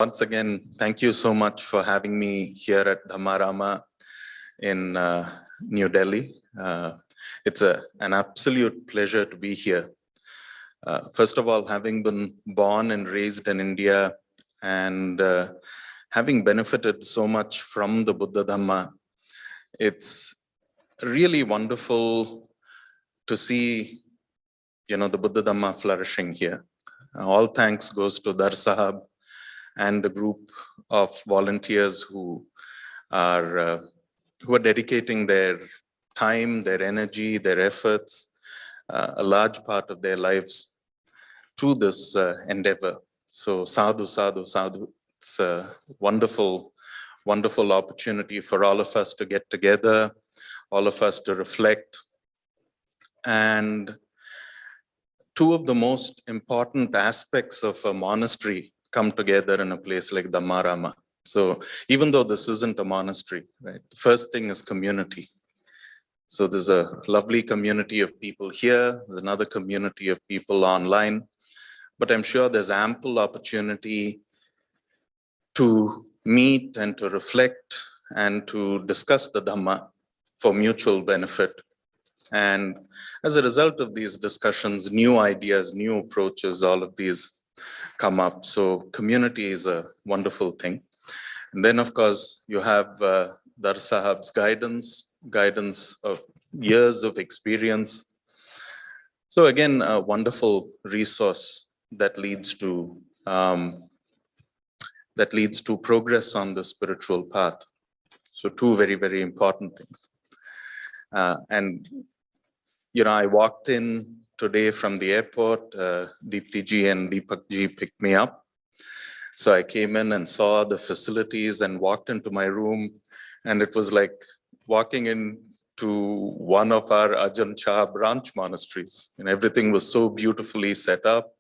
Once again, thank you so much for having me here at Dhammarama in New Delhi. It's an absolute pleasure to be here. First of all, having been born and raised in India and having benefited so much from the Buddha Dhamma, it's really wonderful to see, the Buddha Dhamma flourishing here. All thanks goes to Dar Sahab and the group of volunteers who are dedicating their time, their energy, their efforts, a large part of their lives to this endeavor. So sadhu, sadhu, sadhu. It's a wonderful, wonderful opportunity for all of us to get together, all of us to reflect. And two of the most important aspects of a monastery come together in a place like Dhammarama. So even though this isn't a monastery, right? The first thing is community. So there's a lovely community of people here, there's another community of people online, but I'm sure there's ample opportunity to meet and to reflect and to discuss the Dhamma for mutual benefit. And as a result of these discussions, new ideas, new approaches, all of these come up. So community is a wonderful thing. And then, of course, you have Dar Sahab's guidance of years of experience. So again, a wonderful resource that leads to progress on the spiritual path. So two very, very important things. And I walked in today from the airport. Deepti ji and Deepak ji picked me up. So I came in and saw the facilities and walked into my room, and it was like walking into one of our Ajahn Chah branch monasteries. And everything was so beautifully set up.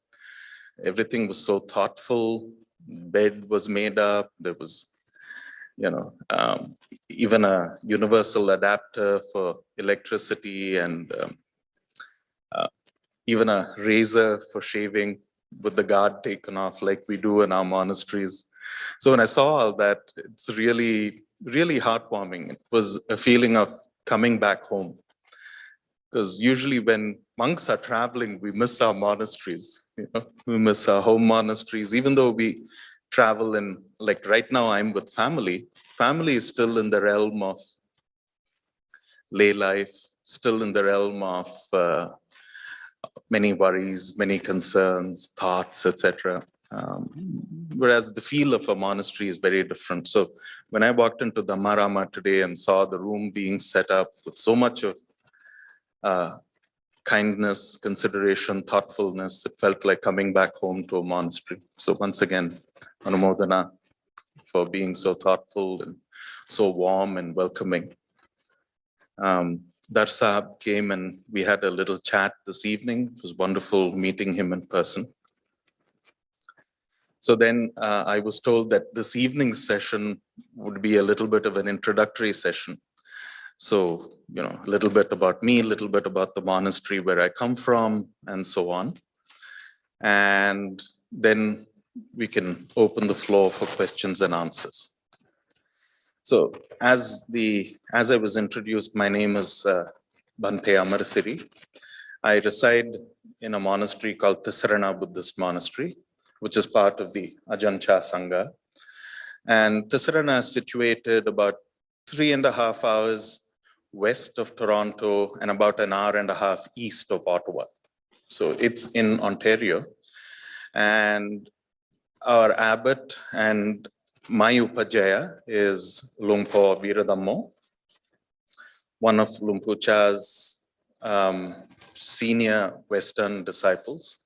Everything was so thoughtful. Bed was made up. There was, even a universal adapter for electricity and even a razor for shaving with the guard taken off like we do in our monasteries. So when I saw all that, it's really, really heartwarming. It was a feeling of coming back home. Because usually when monks are traveling, we miss our monasteries. We miss our home monasteries, even though we travel in, like right now I'm with family. Family is still in the realm of lay life, still in the realm of many worries, many concerns, thoughts, etc. Whereas the feel of a monastery is very different. So when I walked into Dhammarama today and saw the room being set up with so much of kindness, consideration, thoughtfulness, it felt like coming back home to a monastery. So once again, Anumodana for being so thoughtful and so warm and welcoming. Dar Sahab came and we had a little chat this evening. It was wonderful meeting him in person. So then I was told that this evening's session would be a little bit of an introductory session. So, a little bit about me, a little bit about the monastery where I come from, and so on. And then we can open the floor for questions and answers. So as I was introduced, my name is Bhante Amarasiri. I reside in a monastery called Tisarana Buddhist Monastery, which is part of the Ajahn Chah Sangha. And Tisarana is situated about 3.5 hours west of Toronto and about an hour and a half east of Ottawa. So it's in Ontario. And our abbot and my upajjhaya is Lumpur Viradhammo, one of Lumpur Cha's senior Western disciples.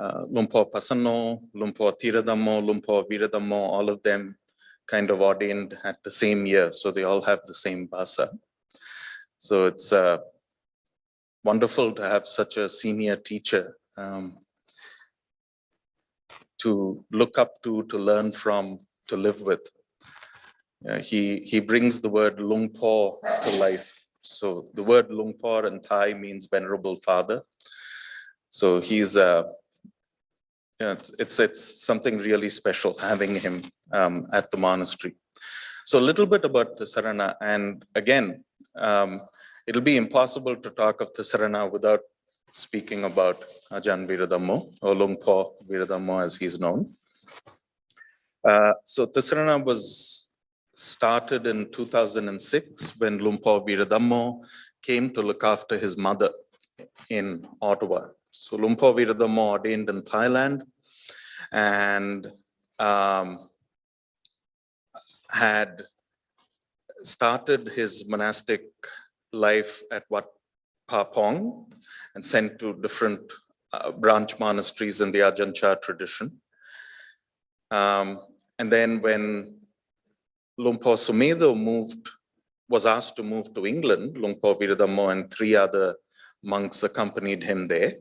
Lumpur Pasanno, Lumpur Thiradhammo, Lumpur Viradhammo, all of them kind of ordained at the same year. So they all have the same bhasa. So it's wonderful to have such a senior teacher to look up to learn from, to live with. He brings the word Lumpur to life. So the word Lumpur in Thai means venerable father. So he's Yeah, it's something really special having him at the monastery. So a little bit about Tisarana, and again, it'll be impossible to talk of Tisarana without speaking about Ajahn Viradhammo, or Lumpur Viradhammo as he's known. So Tisarana was started in 2006 when Lumpur Viradhammo came to look after his mother in Ottawa. So Lumpur Viradhammo ordained in Thailand and had started his monastic life at Wat Papong and sent to different branch monasteries in the Ajahn Chah tradition. And then when Lumpur Sumedho was asked to move to England, Lumpur Viradhammo and 3 other monks accompanied him there.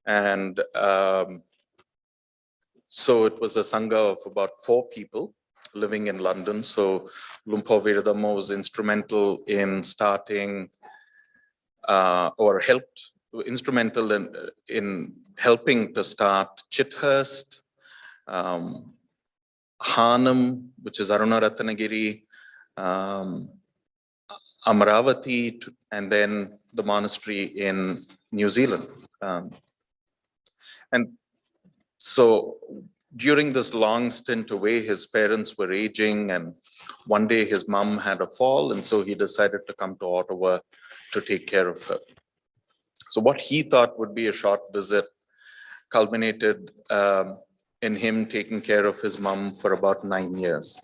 And so it was a sangha of about 4 people living in London. So Lumpur Viradhammo was instrumental in starting instrumental in helping to start Chithurst, Hanam, which is Aruna Ratnagiri, Amaravati, and then the monastery in New Zealand. And so during this long stint away, his parents were aging, and one day his mom had a fall, and so he decided to come to Ottawa to take care of her. So what he thought would be a short visit culminated in him taking care of his mom for about 9 years.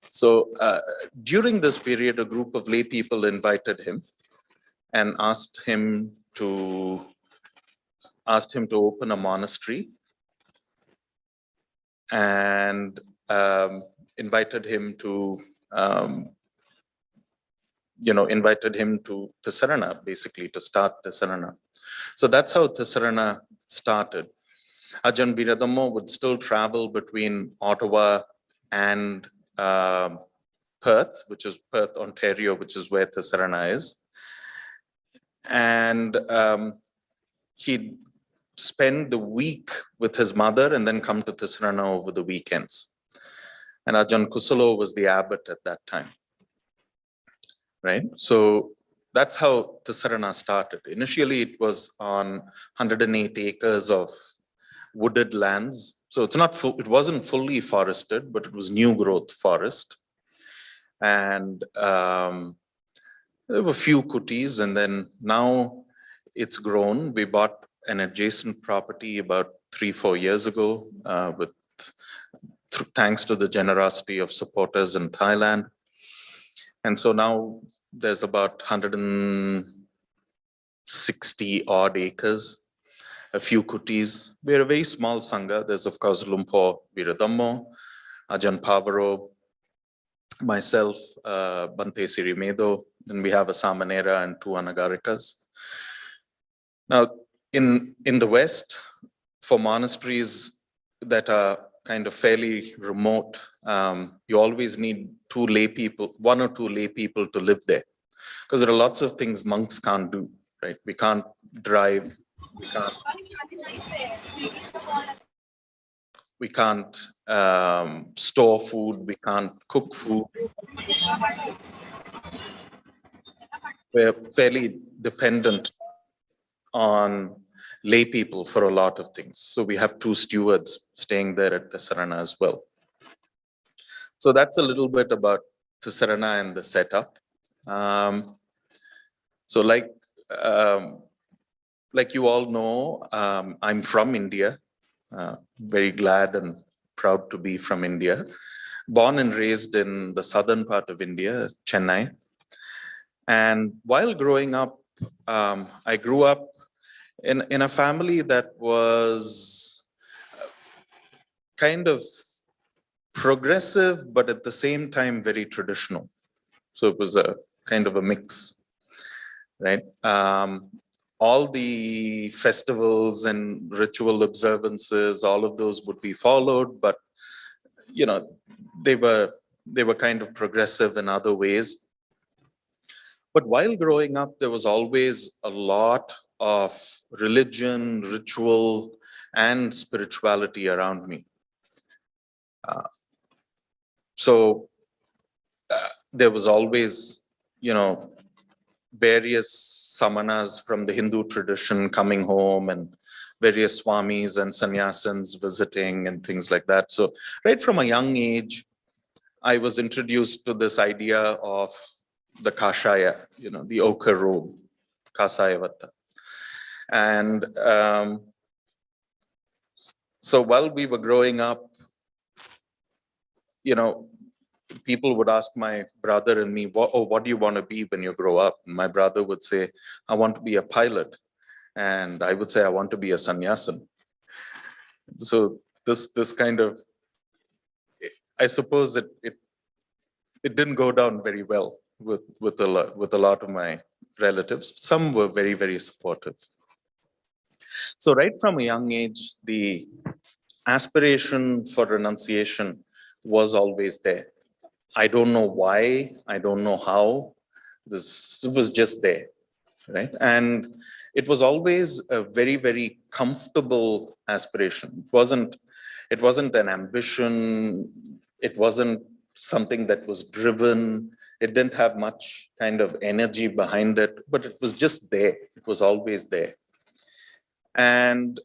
So during this period, a group of lay people invited him and asked him to open a monastery, and invited him to Tisarana, basically to start Tisarana. So that's how Tisarana started. Ajahn Viradhammo would still travel between Ottawa and Perth, Ontario, which is where Tisarana is. And he'd spend the week with his mother and then come to Tisarana over the weekends. And Ajahn Kusalo was the abbot at that time, right? So that's how Tisarana started. Initially, it was on 108 acres of wooded lands. So it wasn't fully forested, but it was new growth forest. And there were a few kutis, and then now it's grown. We bought an adjacent property about 3-4 years ago, thanks to the generosity of supporters in Thailand. And so now there's about 160 odd acres, a few kutis. We're a very small sangha. There's of course Lumpur Viradhammo, Ajahn Pavaro, myself, Amarasiri Medo, then we have a Samanera and 2 Anagarikas. Now, in the West, for monasteries that are kind of fairly remote, you always need 2 lay people, 1 or 2 lay people to live there, because there are lots of things monks can't do, right? We can't drive, we can't store food, we can't cook food. We're fairly dependent on lay people for a lot of things. So we have 2 stewards staying there at Tisarana as well. So that's a little bit about Tisarana and the setup. So like you all know, I'm from India. Very glad and proud to be from India. Born and raised in the southern part of India, Chennai. And while growing up, I grew up in a family that was kind of progressive, but at the same time very traditional. So it was a kind of a mix, right? All the festivals and ritual observances, all of those would be followed, but you know, they were kind of progressive in other ways. But while growing up, there was always a lot of religion, ritual, and spirituality around me. So there was always, various samanas from the Hindu tradition coming home, and various swamis and sannyasins visiting and things like that. So right from a young age, I was introduced to this idea of the kashaya, the ochre robe, kasayavata. And so while we were growing up, people would ask my brother and me, what do you want to be when you grow up? And my brother would say, I want to be a pilot. And I would say, I want to be a sannyasin. So this kind of, I suppose that it didn't go down very well with a lot of my relatives. Some were very, very supportive. So right from a young age, the aspiration for renunciation was always there. I don't know why, I don't know how. This was just there, right? And it was always a very, very comfortable aspiration. It wasn't an ambition. It wasn't something that was driven. It didn't have much kind of energy behind it, but it was just there. It was always there. And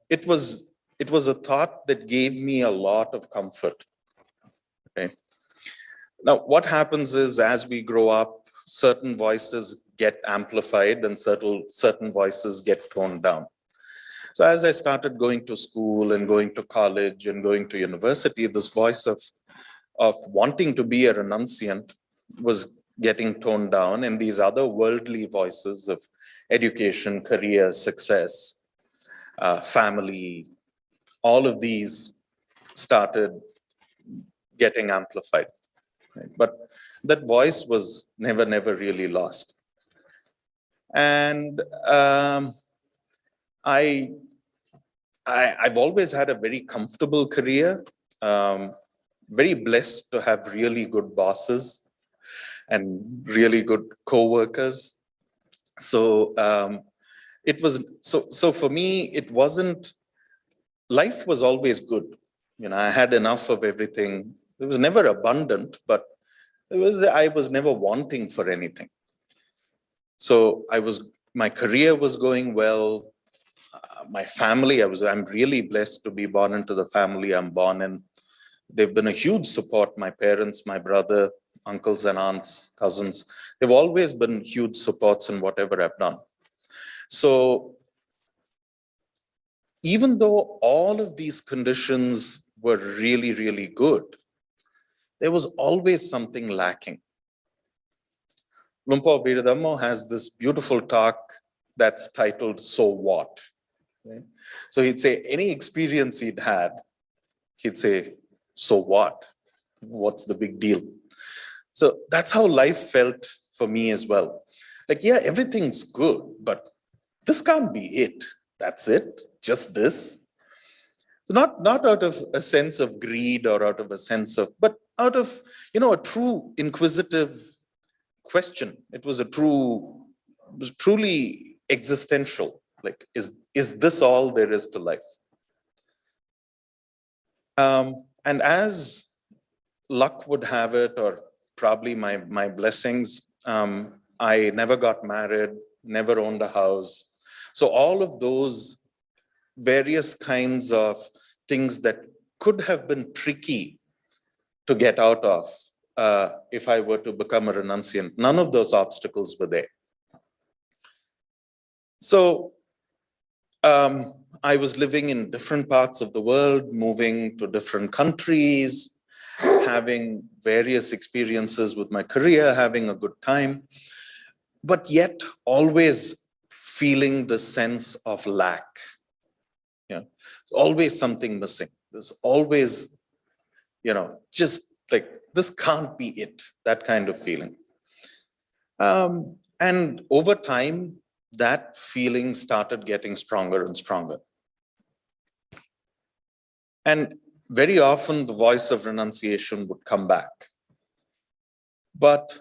it was a thought that gave me a lot of comfort. Okay. Now, what happens is, as we grow up, certain voices get amplified and certain voices get toned down. So as I started going to school and going to college and going to university, this voice of wanting to be a renunciant was getting toned down, and these other worldly voices of education, career, success, family, all of these started getting amplified. Right? But that voice was never really lost. And I've always had a very comfortable career, very blessed to have really good bosses and really good co-workers. So it was, so for me, it wasn't, life was always good. I had enough of everything. It was never abundant, but I was never wanting for anything. So my career was going well. My family, I'm really blessed to be born into the family I'm born in. They've been a huge support. My parents, my brother, uncles and aunts, cousins, they've always been huge supports in whatever I've done. So even though all of these conditions were really, really good, there was always something lacking. Lumpo Viradamo has this beautiful talk that's titled, So What? Right? So he'd say any experience he'd had, he'd say, so what? What's the big deal? So that's how life felt for me as well. Like, yeah, everything's good, but this can't be it. That's it, just this. So not out of a sense of greed or out of a sense of, but out of, a true inquisitive question. It was truly existential. Like, is this all there is to life? And as luck would have it, or probably my blessings, I never got married, never owned a house. So all of those various kinds of things that could have been tricky to get out of if I were to become a renunciant, none of those obstacles were there. So I was living in different parts of the world, moving to different countries, having various experiences with my career, having a good time, but yet always feeling the sense of lack. There's always something missing. There's always, just like, this can't be it, that kind of feeling. And over time, that feeling started getting stronger and stronger. And very often the voice of renunciation would come back. But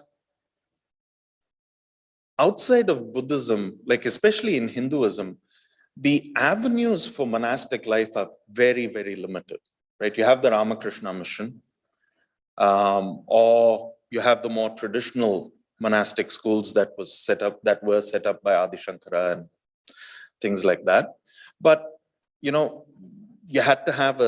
outside of Buddhism, like especially in Hinduism, the avenues for monastic life are very, very limited, right? You have the Ramakrishna mission, or you have the more traditional monastic schools that were set up by Adi Shankara and things like that. But you had to have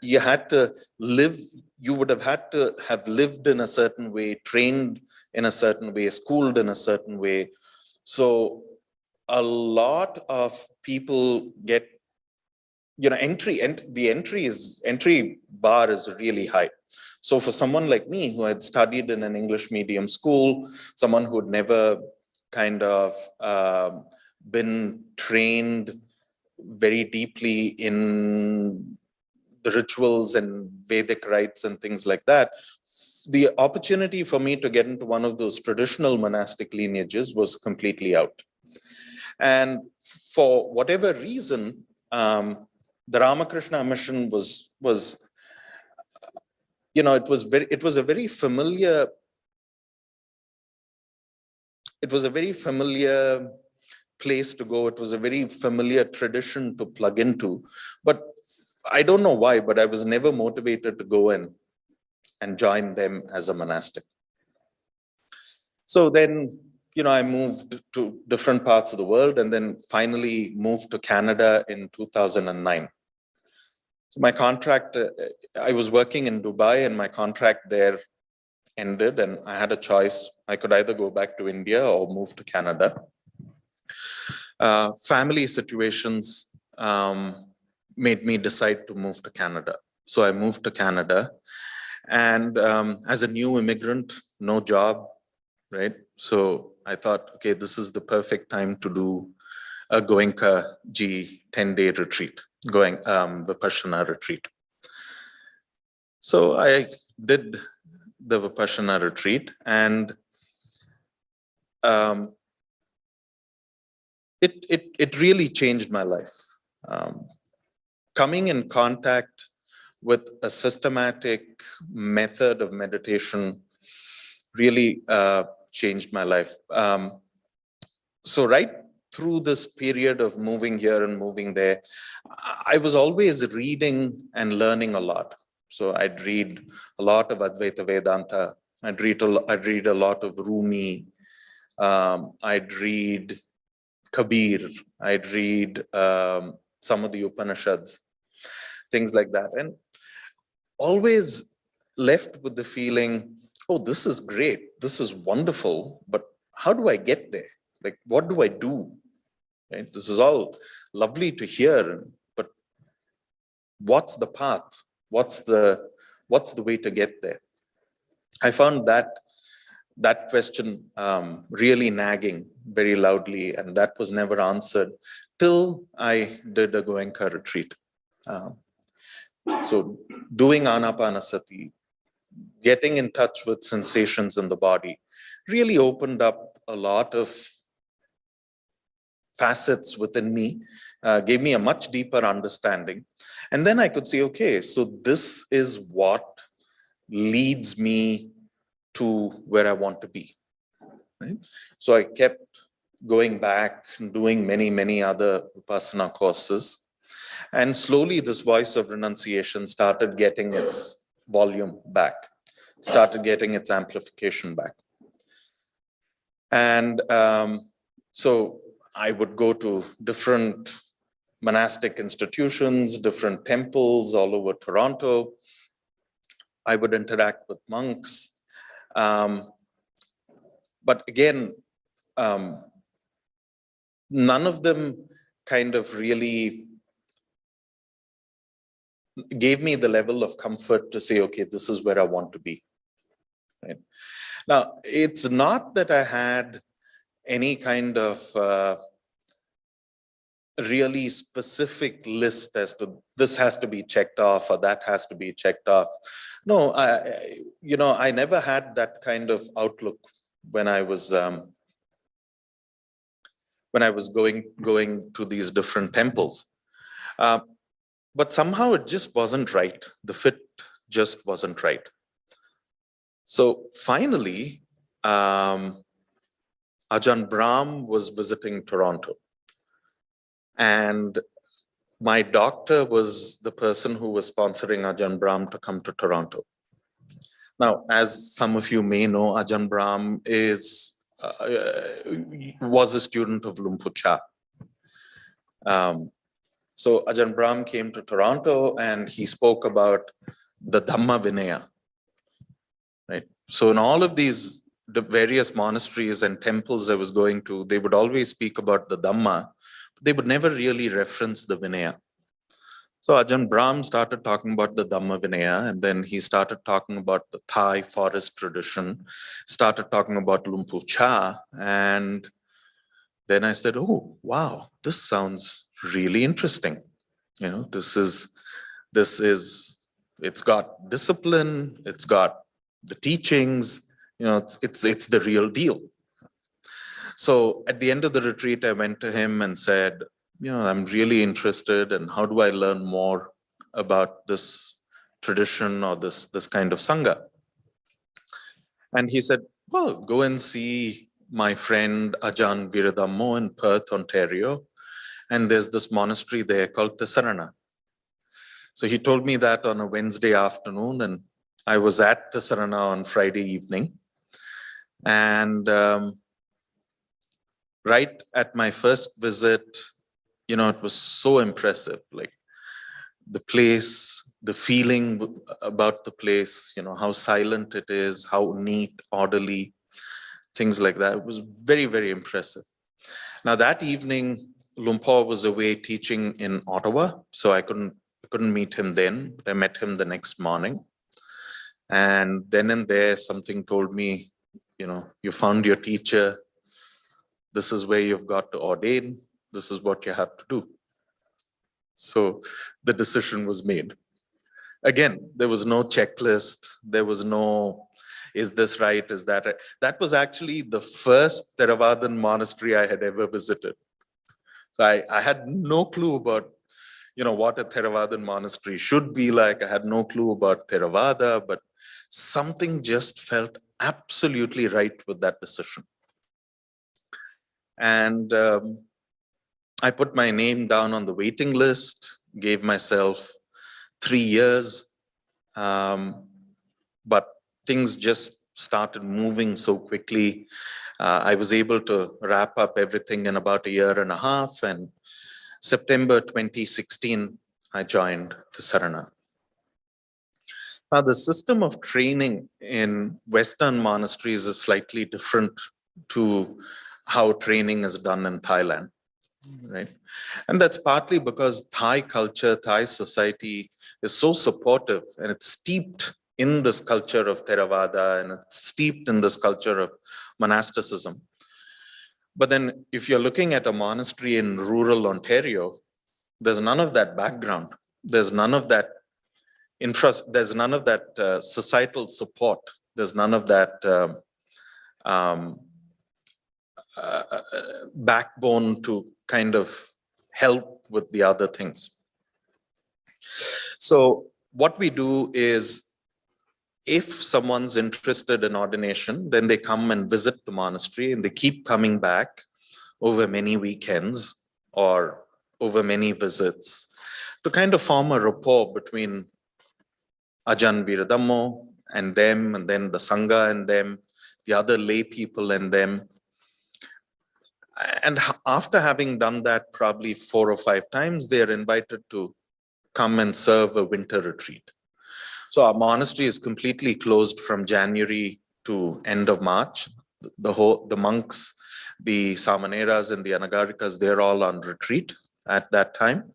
you had to live. You would have had to have lived in a certain way, trained in a certain way, schooled in a certain way. So a lot of people get, the entry bar is really high. So for someone like me who had studied in an English medium school, someone who had never kind of been trained very deeply in the rituals and Vedic rites and things like that, the opportunity for me to get into one of those traditional monastic lineages was completely out. And for whatever reason, the Ramakrishna mission was it was a very familiar place to go. It was a very familiar tradition to plug into, but I don't know why, but I was never motivated to go in and join them as a monastic. So then, I moved to different parts of the world and then finally moved to Canada in 2009. So my contract, I was working in Dubai and my contract there ended and I had a choice. I could either go back to India or move to Canada. Family situations made me decide to move to Canada. So I moved to Canada and as a new immigrant, no job, right? So I thought, okay, this is the perfect time to do a Goenka G 10-day retreat, Vipassana retreat. So I did the Vipassana retreat and it really changed my life. Coming in contact with a systematic method of meditation really changed my life. So right through this period of moving here and moving there, I was always reading and learning a lot. So I'd read a lot of Advaita Vedanta. I'd read a lot of Rumi. I'd read Kabir. I'd read some of the Upanishads, things like that. And always left with the feeling, oh, this is great. This is wonderful. But how do I get there? Like, what do I do? Right? This is all lovely to hear, but what's the path? What's the way to get there? I found that question really nagging very loudly, and that was never answered till I did a Goenka retreat. So doing Anapanasati, getting in touch with sensations in the body, really opened up a lot of facets within me, gave me a much deeper understanding. And then I could say, okay, so this is what leads me to where I want to be. Right? So I kept going back and doing many, many other Vipassana courses. And slowly this voice of renunciation started getting its volume back, started getting its amplification back. And so I would go to different monastic institutions, different temples all over Toronto. I would interact with monks. But again, none of them kind of really gave me the level of comfort to say, okay, this is where I want to be. Right? Now, it's not that I had any kind of really specific list as to this has to be checked off or that has to be checked off. No, I never had that kind of outlook when I was going to these different temples. But somehow it just wasn't right. The fit just wasn't right. So finally, Ajahn Brahm was visiting Toronto. And my doctor was the person who was sponsoring Ajahn Brahm to come to Toronto. Now, as some of you may know, Ajahn Brahm was a student of Luang Por Chah. So Ajahn Brahm came to Toronto and he spoke about the Dhamma Vinaya, right? So in all of these the various monasteries and temples I was going to, they would always speak about the Dhamma, but they would never really reference the Vinaya. So Ajahn Brahm started talking about the Dhamma Vinaya, and then he started talking about the Thai forest tradition, started talking about Luang Por Chah, and then I said, oh, wow, this sounds really interesting. You know, it's got discipline, it's got the teachings, you know, it's the real deal. So at the end of the retreat, I went to him and said, you know, I'm really interested, and how do I learn more about this tradition or this kind of sangha? And he said, well, go and see my friend Ajahn Viradhammo in Perth, Ontario. And there's this monastery there called Tisarana. So he told me that on a Wednesday afternoon, and I was at Tisarana on Friday evening. And right at my first visit, you know, it was so impressive. Like the place, the feeling about the place, you know, how silent it is, how neat, orderly, things like that. It was very, very impressive. Now that evening, Luang Por was away teaching in Ottawa, so I couldn't meet him then, but I met him the next morning. And then and there, something told me, you know, you found your teacher. This is where you've got to ordain. This is what you have to do. So the decision was made. Again, there was no checklist. There was no, is this right? Is that right? That was actually the first Theravadan monastery I had ever visited. So I had no clue about, you know, what a Theravadan monastery should be like. I had no clue about Theravada, but something just felt absolutely right with that decision. And I put my name down on the waiting list, gave myself 3 years, but things just started moving so quickly. I was able to wrap up everything in about 1.5 years, and September 2016, I joined Tisarana. Now, the system of training in Western monasteries is slightly different to how training is done in Thailand, right? And that's partly because Thai culture, Thai society is so supportive, and it's steeped in this culture of Theravada, and it's steeped in this culture of monasticism. But then if you're looking at a monastery in rural Ontario, there's none of that background. There's none of that there's none of that societal support. There's none of that backbone to kind of help with the other things. So what we do is, if someone's interested in ordination, then they come and visit the monastery, and they keep coming back over many weekends or over many visits to kind of form a rapport between Ajahn Viradhammo and them, and then the Sangha and them, the other lay people and them. And after having done that probably 4 or 5 times, they are invited to come and serve a winter retreat. So our monastery is completely closed from January to end of March. The monks, the Samaneras and the Anagarikas, they're all on retreat at that time.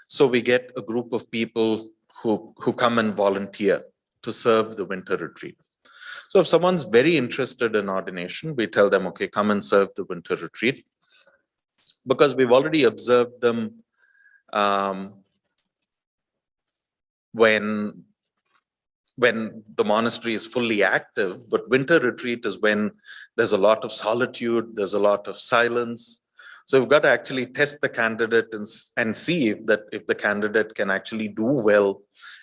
So we get a group of people who come and volunteer to serve the winter retreat. So if someone's very interested in ordination, we tell them, okay, come and serve the winter retreat, because we've already observed them when the monastery is fully active. But winter retreat is when there's a lot of solitude, there's a lot of silence. So we've got to actually test the candidate and see if the candidate can actually do well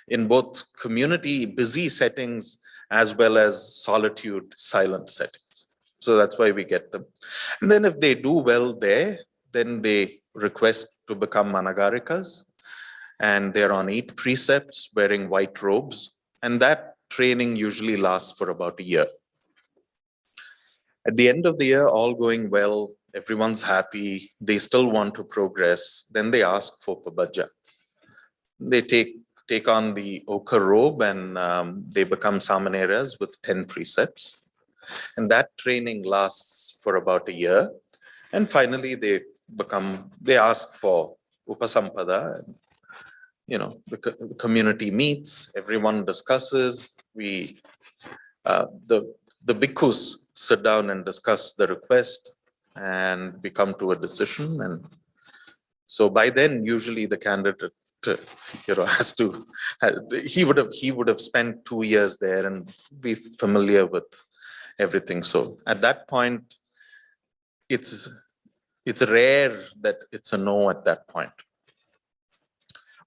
in both community, busy settings, as well as solitude, silent settings. So that's why we get them. And then if they do well there, then they request to become Managarikas, and they're on 8 precepts wearing white robes. And that training usually lasts for about a year. At the end of the year, all going well, everyone's happy, they still want to progress, then they ask for Pabaja. They take on the ochre robe, and they become Samaneras with 10 precepts. And that training lasts for about a year. And finally, they ask for Upasampada. And, the community meets, everyone discusses. The bhikkhus sit down and discuss the request, and we come to a decision. And so by then, usually the candidate, has to, he would have spent 2 years there and be familiar with everything. So at that point, it's rare that it's a no at that point.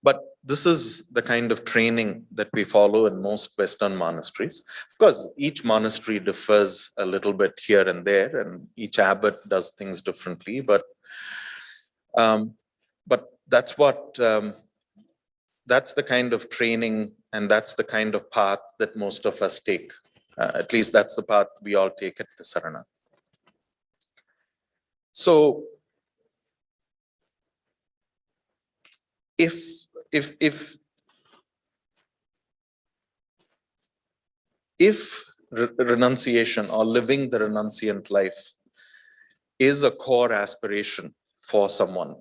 But this is the kind of training that we follow in most Western monasteries. Of course, each monastery differs a little bit here and there, and each abbot does things differently. But that's what that's the kind of training, and that's the kind of path that most of us take. At least that's the path we all take at the Sarana. So if renunciation or living the renunciant life is a core aspiration for someone,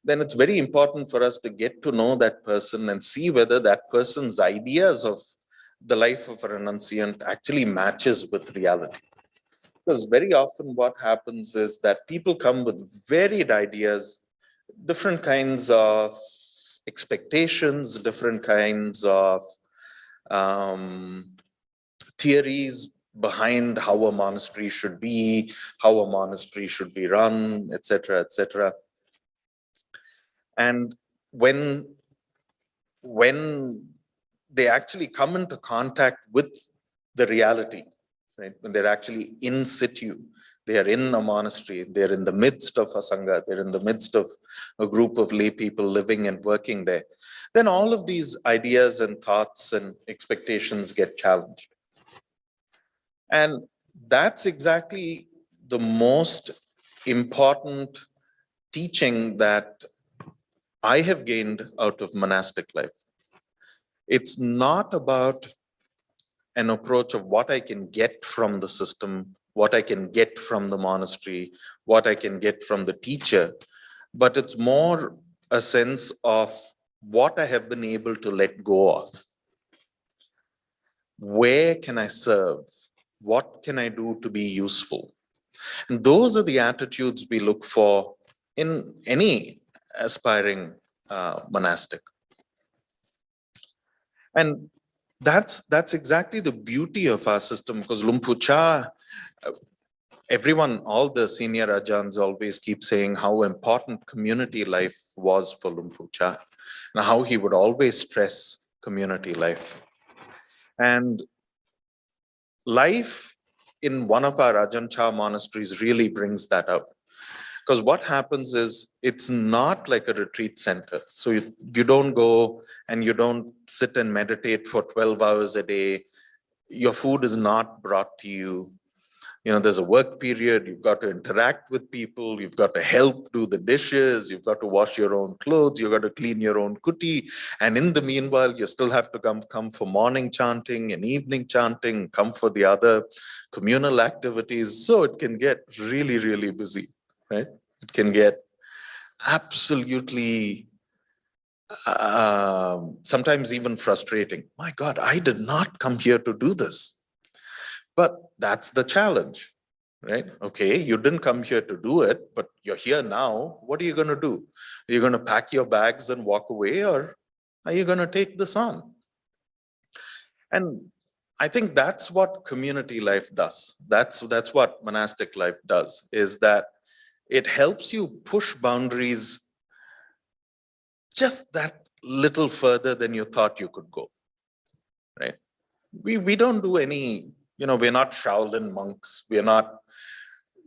then it's very important for us to get to know that person and see whether that person's ideas of the life of a renunciant actually matches with reality. Because very often what happens is that people come with varied ideas, different kinds of expectations, different kinds of theories behind how a monastery should be, how a monastery should be run, etc., etc. And when they actually come into contact with the reality, right? When they're actually in situ, they are in a monastery, they're in the midst of a sangha, they're in the midst of a group of lay people living and working there, then all of these ideas and thoughts and expectations get challenged. And that's exactly the most important teaching that I have gained out of monastic life. It's not about an approach of what I can get from the system, what I can get from the monastery, what I can get from the teacher, but it's more a sense of what I have been able to let go of. Where can I serve? What can I do to be useful? And those are the attitudes we look for in any aspiring monastic. And that's exactly the beauty of our system, because Lumpucha, everyone, all the senior Ajahns always keep saying how important community life was for Lumpucha, and how he would always stress community life. And life in one of our Ajahn Chah monasteries really brings that out. Because what happens is, it's not like a retreat center. So you don't go and you don't sit and meditate for 12 hours a day. Your food is not brought to you. There's a work period. You've got to interact with people. You've got to help do the dishes. You've got to wash your own clothes. You've got to clean your own kuti. And in the meanwhile, you still have to come for morning chanting and evening chanting, come for the other communal activities. So it can get really, really busy. Right? It can get absolutely, sometimes even frustrating. My God, I did not come here to do this. But that's the challenge, right? Okay, you didn't come here to do it, but you're here now. What are you going to do? Are you going to pack your bags and walk away, or are you going to take this on? And I think that's what community life does. That's what monastic life does, is that it helps you push boundaries just that little further than you thought you could go, right? We don't do any, we're not Shaolin monks.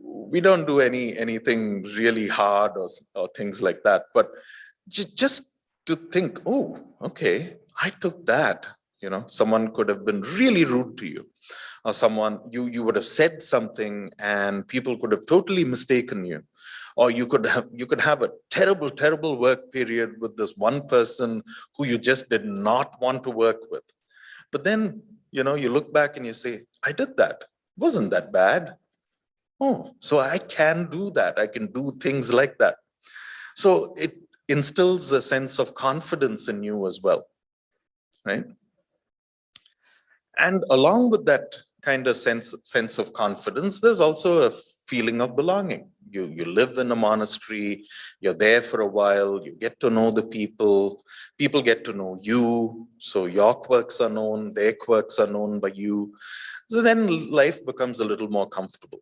we don't do anything really hard or things like that. But just to think, oh, okay, I took that. Someone could have been really rude to you, or someone you would have said something and people could have totally mistaken you, or you could have a terrible work period with this one person who you just did not want to work with. But then you look back and you say, I did that. Wasn't that bad? Oh, so I can do that. I can do things like that. So it instills a sense of confidence in you as well, right? And along with that kind of sense of confidence, there's also a feeling of belonging. You live in a monastery, you're there for a while, you get to know the people get to know you, so your quirks are known, their quirks are known by you. So then life becomes a little more comfortable.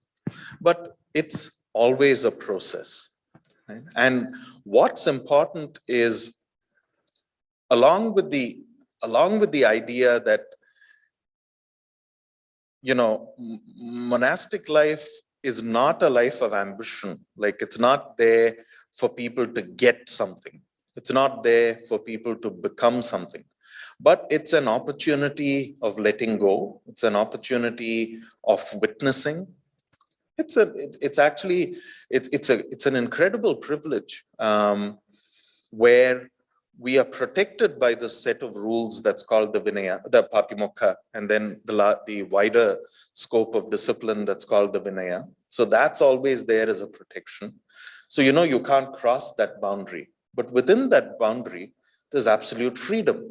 But it's always a process, right? And what's important is, along with the idea that monastic life is not a life of ambition. Like, it's not there for people to get something. It's not there for people to become something. But it's an opportunity of letting go. It's an opportunity of witnessing. It's an incredible privilege, where we are protected by the set of rules that's called the Vinaya, the Patimokkha, and then the wider scope of discipline that's called the Vinaya. So that's always there as a protection. So you can't cross that boundary. But within that boundary, there's absolute freedom.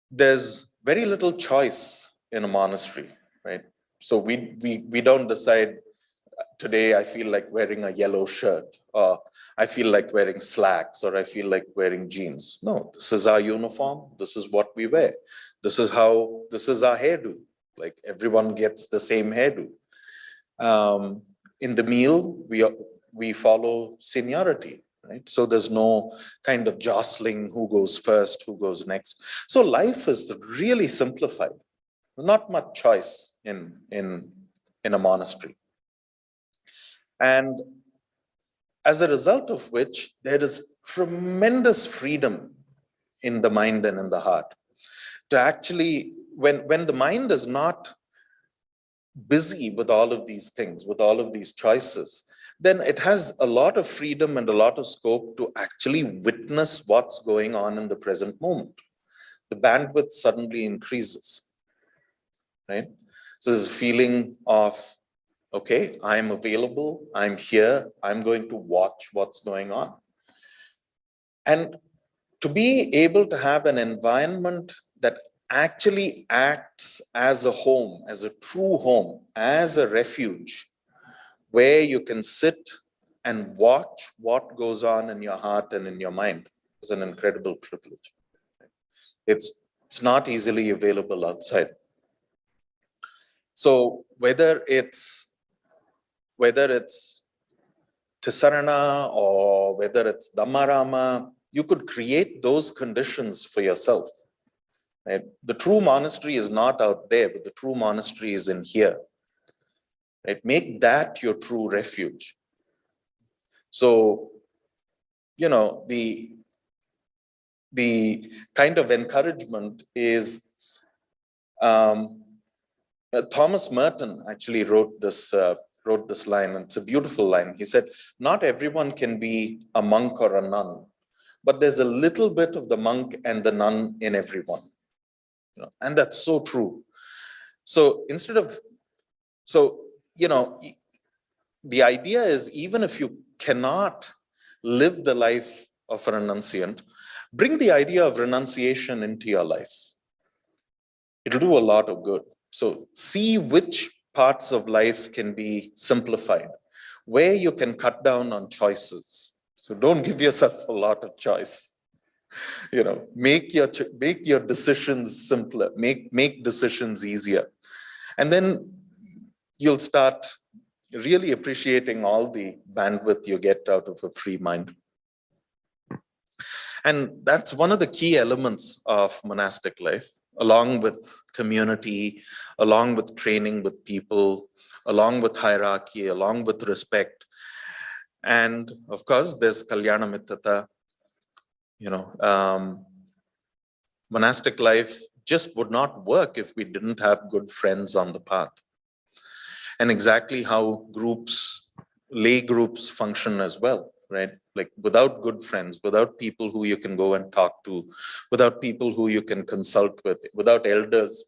There's very little choice in a monastery, right? So we don't decide, today I feel like wearing a yellow shirt, or I feel like wearing slacks, or I feel like wearing jeans. No, this is our uniform. This is what we wear. This is our hairdo. Like, everyone gets the same hairdo. In the meal, we follow seniority, right? So there's no kind of jostling who goes first, who goes next. So life is really simplified. Not much choice in a monastery. And as a result of which, there is tremendous freedom in the mind and in the heart to actually, when the mind is not busy with all of these things, with all of these choices, then it has a lot of freedom and a lot of scope to actually witness what's going on in the present moment. The bandwidth suddenly increases, right? So there's a feeling of, okay, I'm available, I'm here, I'm going to watch what's going on. And to be able to have an environment that actually acts as a home, as a true home, as a refuge, where you can sit and watch what goes on in your heart and in your mind, is an incredible privilege. It's not easily available outside. So whether it's Tisarana or whether it's Dhammarama, you could create those conditions for yourself. Right? The true monastery is not out there, but the true monastery is in here. Right? Make that your true refuge. So, the kind of encouragement is, Thomas Merton actually wrote this line, and it's a beautiful line. He said, not everyone can be a monk or a nun, but there's a little bit of the monk and the nun in everyone. And that's so true. So the idea is, even if you cannot live the life of a renunciant, bring the idea of renunciation into your life. It'll do a lot of good. So see which parts of life can be simplified, where you can cut down on choices. So don't give yourself a lot of choice. Make your decisions simpler, make decisions easier. And then you'll start really appreciating all the bandwidth you get out of a free mind. And that's one of the key elements of monastic life, along with community, along with training with people, along with hierarchy, along with respect. And of course, there's Kalyana Mitrata. Monastic life just would not work if we didn't have good friends on the path. And exactly how lay groups function as well, right? Like without good friends, without people who you can go and talk to, without people who you can consult with, without elders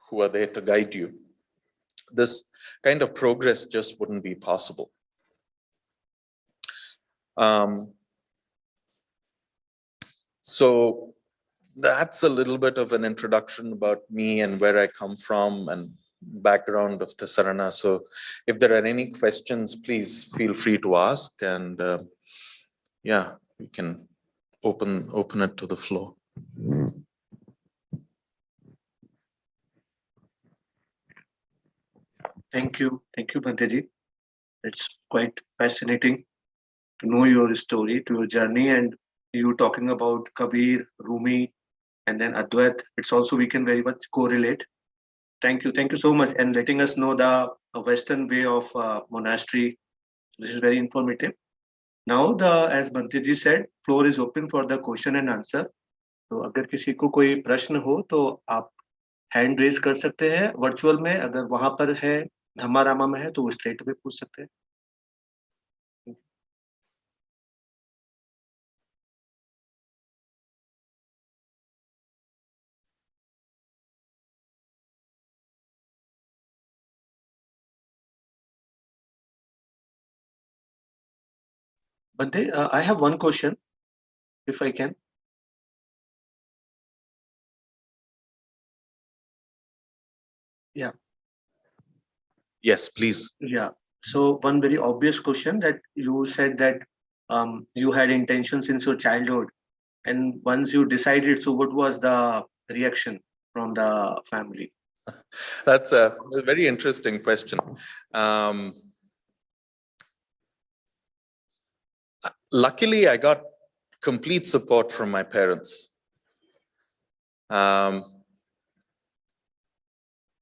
who are there to guide you, this kind of progress just wouldn't be possible. So that's a little bit of an introduction about me and where I come from and background of Tisarana. So if there are any questions, please feel free to ask, and yeah, we can open it to the floor. Thank you, Bhanteji. It's quite fascinating to know your story, to your journey, and you talking about Kabir, Rumi, and then Advait. It's also we can very much correlate. Thank you so much, and letting us know the Western way of monastery. This is very informative. Now, as Bhanteji said, floor is open for the question and answer. तो अगर किसी को कोई प्रश्न हो तो आप hand raise कर सकते हैं वर्चुअल में, अगर वहां पर है धम्मारामा में है तो वो स्ट्रेट में पूछ सकते हैं. Bhante, I have one question, if I can. Yeah. Yes, please. Yeah. So one very obvious question that you said that you had intention since your childhood, and once you decided, so what was the reaction from the family? That's a very interesting question. Luckily, I got complete support from my parents.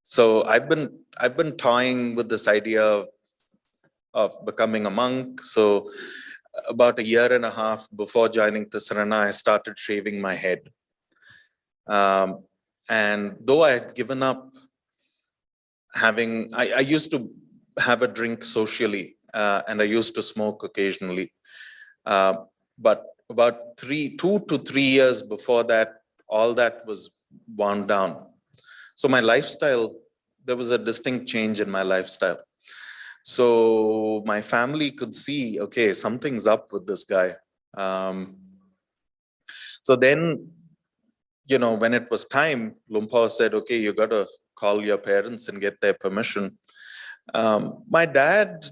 So I've been toying with this idea of becoming a monk. So about a year and a half before joining Tisarana, I started shaving my head. And though I had given up I used to have a drink socially, and I used to smoke occasionally. But about 2 to 3 years before that, all that was wound down. So my lifestyle, there was a distinct change in my lifestyle. So my family could see, okay, something's up with this guy. So then, when it was time, Lumpur said, okay, you got to call your parents and get their permission. My dad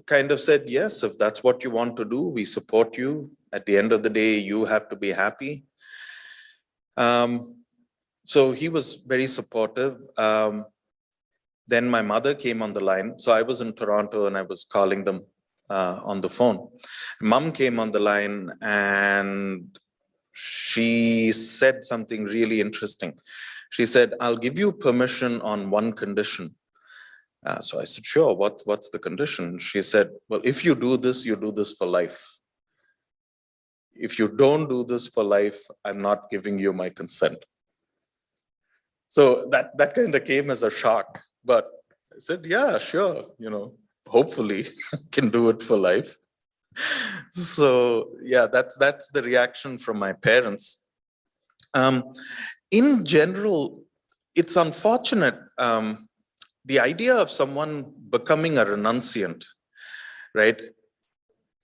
kind of said, yes, if that's what you want to do, we support you. At the end of the day, you have to be happy. So he was very supportive. Then my mother came on the line. So I was in Toronto and I was calling them on the phone. Mom came on the line and she said something really interesting. She said, I'll give you permission on one condition. So I said, sure, what's the condition? She said, well, if you do this, you do this for life. If you don't do this for life, I'm not giving you my consent. So that kind of came as a shock. But I said, yeah, sure, hopefully can do it for life. So yeah, that's the reaction from my parents. In general, it's unfortunate. The idea of someone becoming a renunciant, right,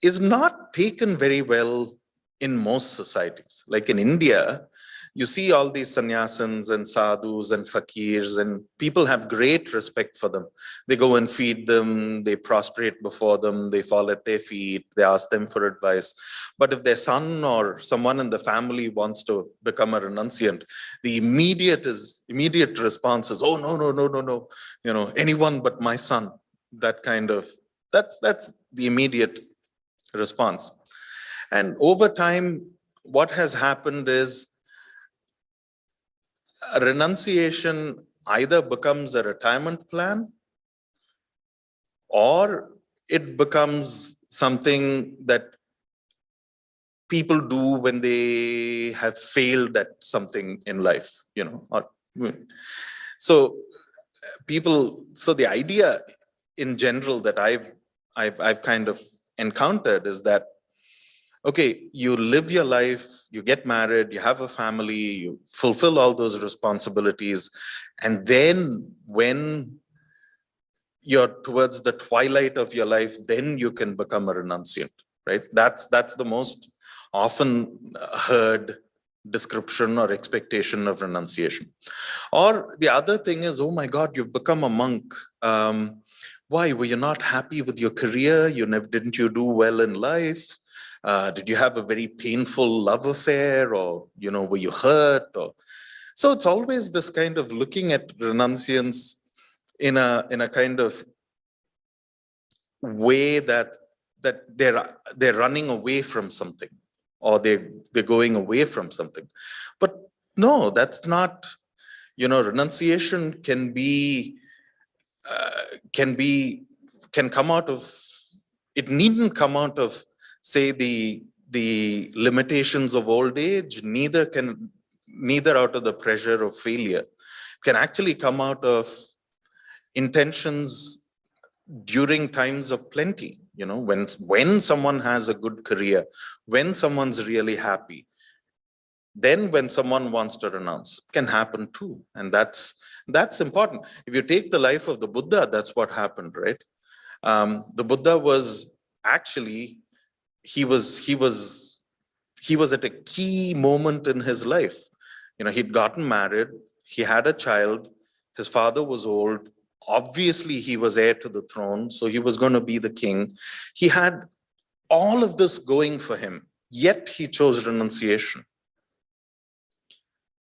is not taken very well in most societies. Like in India, you see all these sannyasins and sadhus and fakirs, and people have great respect for them. They go and feed them, they prostrate before them, they fall at their feet, they ask them for advice. But if their son or someone in the family wants to become a renunciant, the immediate response is, oh, no, anyone but my son. That kind of, that's the immediate response. And over time, what has happened is a renunciation either becomes a retirement plan or it becomes something that people do when they have failed at something in life, or so so the idea in general that I've kind of encountered is that, okay, you live your life, you get married, you have a family, you fulfill all those responsibilities, and then when you're towards the twilight of your life, then you can become a renunciant, right? That's the most often heard description or expectation of renunciation. Or the other thing is, oh my God, you've become a monk. Why were you not happy with your career? Didn't you do well in life? Did you have a very painful love affair, or were you hurt? Or so it's always this kind of looking at renunciants in a kind of way that they're running away from something, or they're going away from something. But no, that's not. Renunciation can come out of. It needn't come out of, say, the limitations of old age. Neither out of the pressure of failure. It can actually come out of intentions during times of plenty. When someone has a good career, when someone's really happy, then when someone wants to renounce, it can happen too. And that's important. If you take the life of the Buddha, that's what happened, right? The Buddha was actually, he was at a key moment in his life. He'd gotten married, he had a child, his father was old, obviously he was heir to the throne, so he was going to be the king. He had all of this going for him, yet he chose renunciation.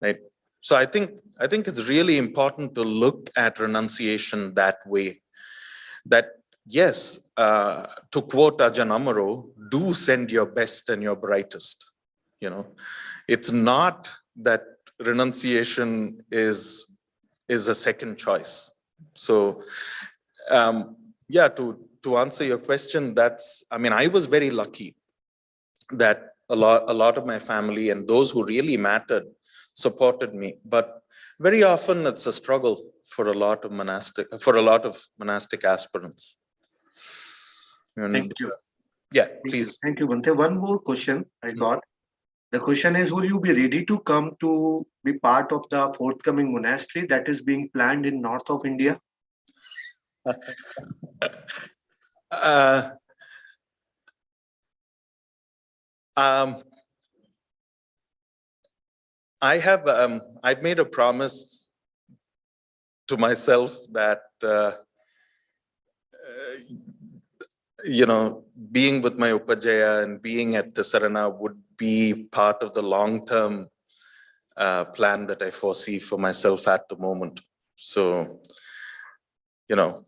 Right. So I think it's really important to look at renunciation that way. That yes, to quote Ajahn Amaro, do send your best and your brightest. It's not that renunciation is a second choice. So yeah, to answer your question, I was very lucky that a lot of my family and those who really mattered supported me, but very often it's a struggle for a lot of monastic aspirants. And, Thank you. Yeah, please. Thank you, Bhante. One more question I got. The question is, will you be ready to come to be part of the forthcoming monastery that is being planned in north of India? I've made a promise to myself that being with my Upajjhaya and being at the Sarana would be part of the long-term plan that I foresee for myself at the moment. So,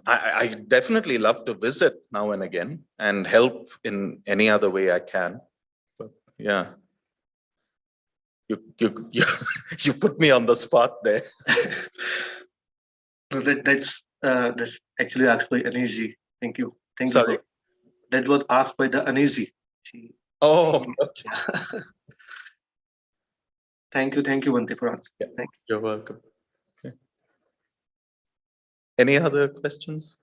I definitely love to visit now and again and help in any other way I can. But yeah, you put me on the spot there. That's actually asked by Anisi. Thank you. Sorry. That was asked by the Anisi. Oh, okay. Thank you, Bhante, for answering. Yeah, thank you. You're welcome. Okay. Any other questions?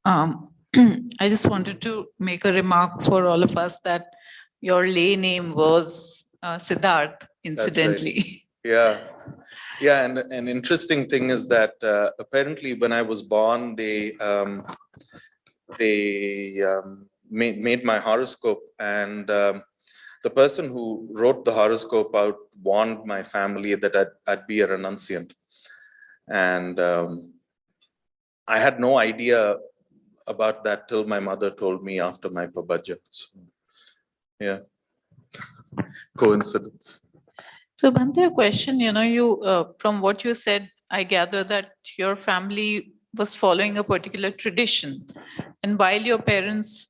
I just wanted to make a remark for all of us that your lay name was Siddharth, incidentally. Yeah. And an interesting thing is that apparently when I was born, they made my horoscope, and the person who wrote the horoscope out warned my family that I'd be a renunciant. And I had no idea about that till my mother told me after my Pabajja. So, yeah, coincidence. So Bhante, a question, you from what you said, I gather that your family was following a particular tradition. And while your parents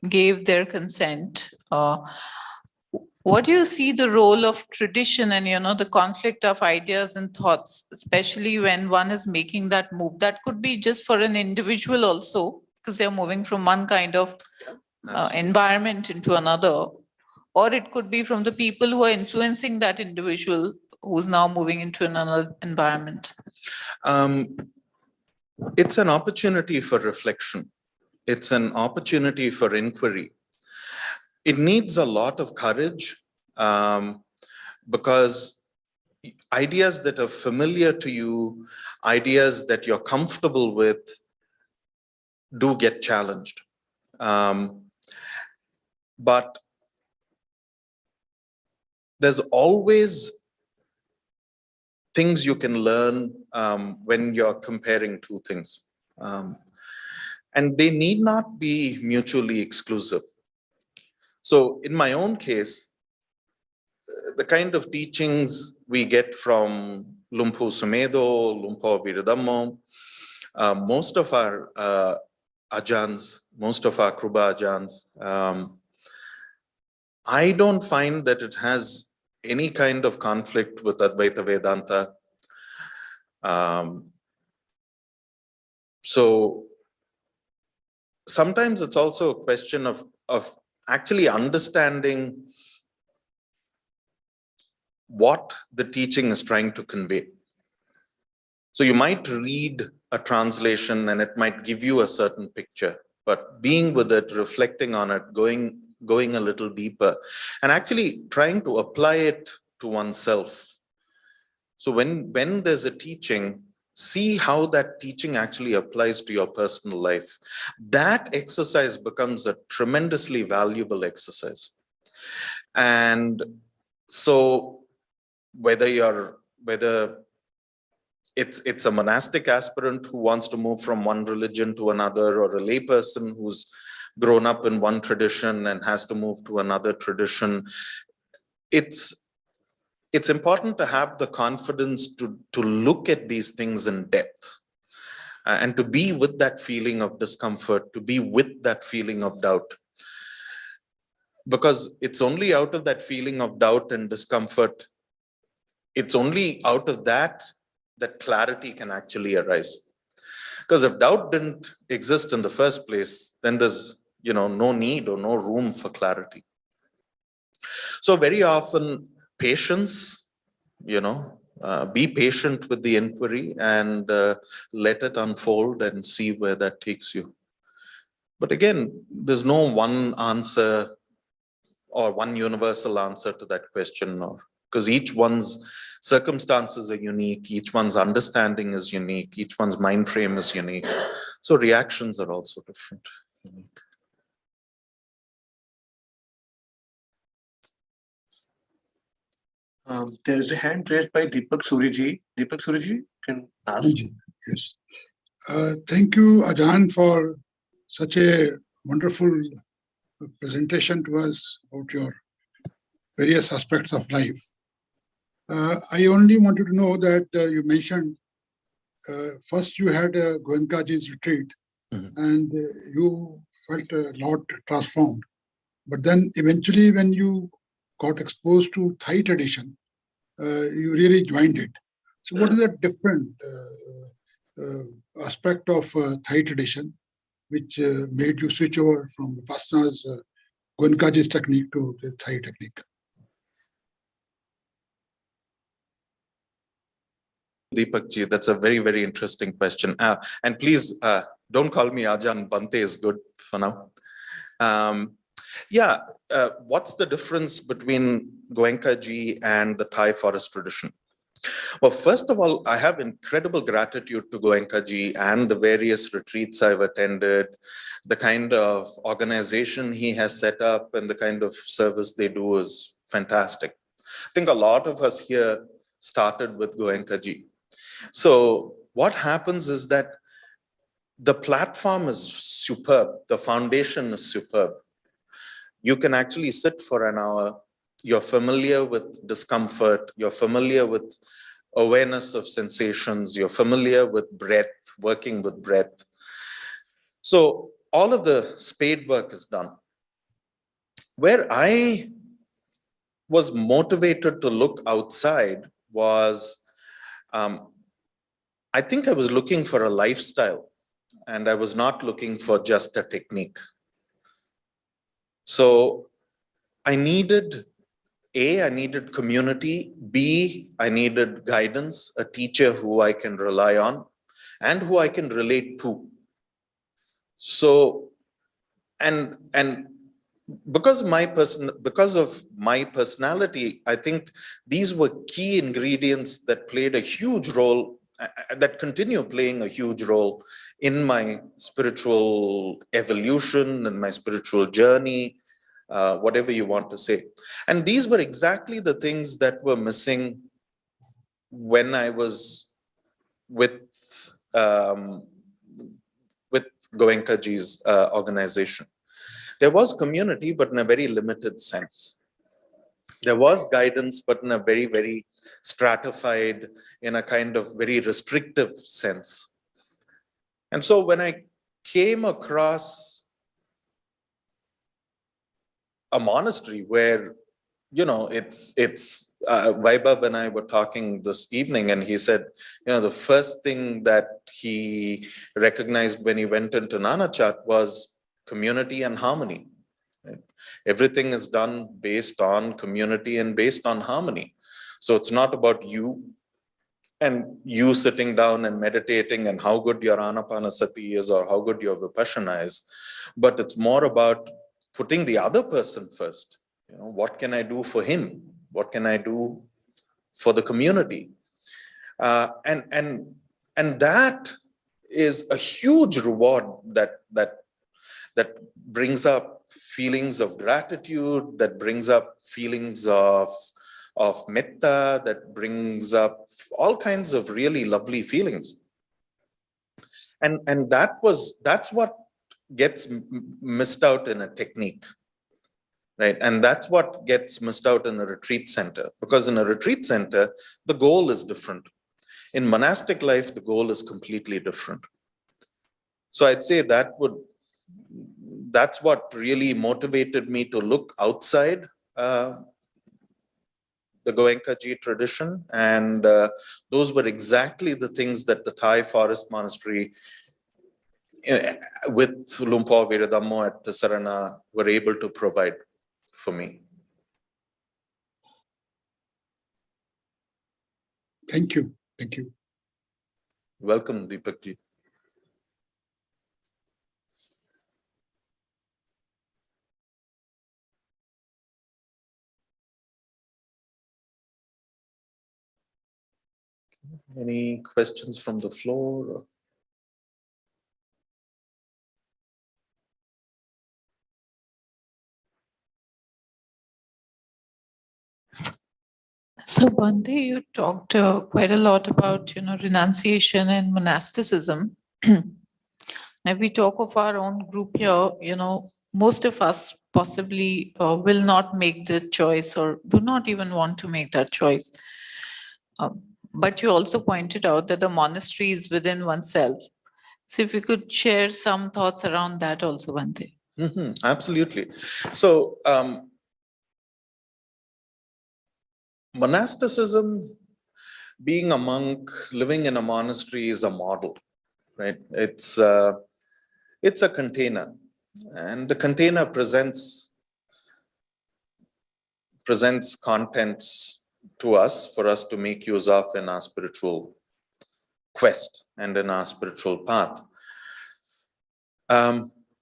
gave their consent. What do you see the role of tradition and, the conflict of ideas and thoughts, especially when one is making that move? That could be just for an individual also, because they're moving from one kind of environment into another, or it could be from the people who are influencing that individual who's now moving into another environment. It's an opportunity for reflection. It's an opportunity for inquiry. It needs a lot of courage, because ideas that are familiar to you, ideas that you're comfortable with, do get challenged. But there's always things you can learn when you're comparing two things. And they need not be mutually exclusive. So in my own case, the kind of teachings we get from Lumpu Sumedo, Lumpu Viradammo, most of our ajans, most of our Kruba ajans, I don't find that it has any kind of conflict with Advaita Vedanta. So sometimes it's also a question of actually understanding what the teaching is trying to convey. So you might read a translation and it might give you a certain picture, but being with it, reflecting on it, going a little deeper, and actually trying to apply it to oneself. So when there's a teaching, see how that teaching actually applies to your personal life. That exercise becomes a tremendously valuable exercise. And so whether it's a monastic aspirant who wants to move from one religion to another, or a layperson who's grown up in one tradition and has to move to another tradition, it's important to have the confidence to look at these things in depth, and to be with that feeling of discomfort, to be with that feeling of doubt. Because it's only out of that feeling of doubt and discomfort, it's only out of that clarity can actually arise. Because if doubt didn't exist in the first place, then there's no need or no room for clarity. So very often patience, be patient with the inquiry and let it unfold and see where that takes you. But again, there's no one answer or one universal answer to that question, because each one's circumstances are unique, each one's understanding is unique, each one's mind frame is unique. So reactions are also different. There is a hand raised by Deepak Suriji. Deepak Suriji, can ask. Yes. Thank you, Ajahn, for such a wonderful presentation to us about your various aspects of life. I only wanted to know that you mentioned first you had a Goenkaji's retreat, and you felt a lot transformed. But then eventually when you got exposed to Thai tradition, you really joined it. So what is that different aspect of Thai tradition which made you switch over from Vipassana's Goenkaji's technique to the Thai technique? Deepak ji, that's a very, very interesting question. And please don't call me Ajahn. Bante is good for now. What's the difference between Goenkaji and the Thai forest tradition? Well, first of all, I have incredible gratitude to Goenkaji and the various retreats I've attended, the kind of organization he has set up and the kind of service they do is fantastic. I think a lot of us here started with Goenkaji. So what happens is that the platform is superb. The foundation is superb. You can actually sit for an hour. You're familiar with discomfort. You're familiar with awareness of sensations. You're familiar with breath, working with breath. So all of the spade work is done. Where I was motivated to look outside was, I think I was looking for a lifestyle, and I was not looking for just a technique. So I needed I needed community. B, I needed guidance, a teacher who I can rely on and who I can relate to. So, and because of my personality, I think these were key ingredients that played a huge role, that continue playing a huge role in my spiritual evolution and my spiritual journey, whatever you want to say. And these were exactly the things that were missing when I was with Goenkaji's organization. There was community, but in a very limited sense. There was guidance, but in a very, very stratified, in a kind of very restrictive sense. And so when I came across a monastery where, it's Vaibhav and I were talking this evening, and he said, the first thing that he recognized when he went into Nanachat was community and harmony. Right? Everything is done based on community and based on harmony. So it's not about you and you sitting down and meditating and how good your Anapanasati is or how good your Vipassana is, but it's more about putting the other person first. What can I do for him? What can I do for the community? And that is a huge reward that brings up feelings of gratitude, that brings up feelings of metta, that brings up all kinds of really lovely feelings. And that's what gets missed out in a technique. Right. And that's what gets missed out in a retreat center, because in a retreat center, the goal is different. In monastic life, the goal is completely different. So I'd say that's what really motivated me to look outside the Goenkaji tradition. And those were exactly the things that the Thai Forest Monastery with Lumpur Viradhammo at Tisarana were able to provide for me. Thank you. Thank you. Welcome, Deepakji. Any questions from the floor? So Bhante, you talked quite a lot about, renunciation and monasticism. If we talk of our own group here, most of us possibly will not make the choice or do not even want to make that choice. But you also pointed out that the monastery is within oneself. So if you could share some thoughts around that also, Bhante. Absolutely. So monasticism, being a monk, living in a monastery is a model, right? It's a container, and the container presents contents to us for us to make use of in our spiritual quest and in our spiritual path.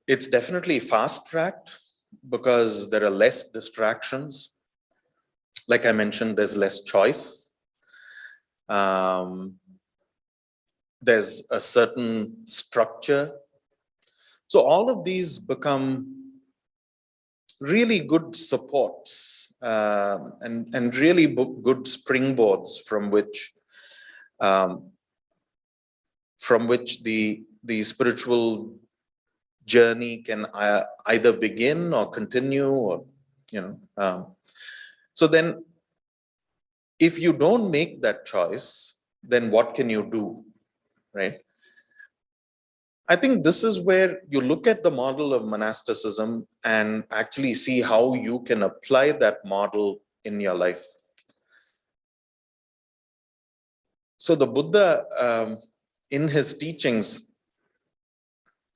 It's definitely fast-tracked because there are less distractions. Like I mentioned, there's less choice. There's a certain structure. So all of these become really good supports and really good springboards from which the spiritual journey can either begin or continue, or so then if you don't make that choice, then what can you do, right? I think this is where you look at the model of monasticism and actually see how you can apply that model in your life. So the Buddha, in his teachings,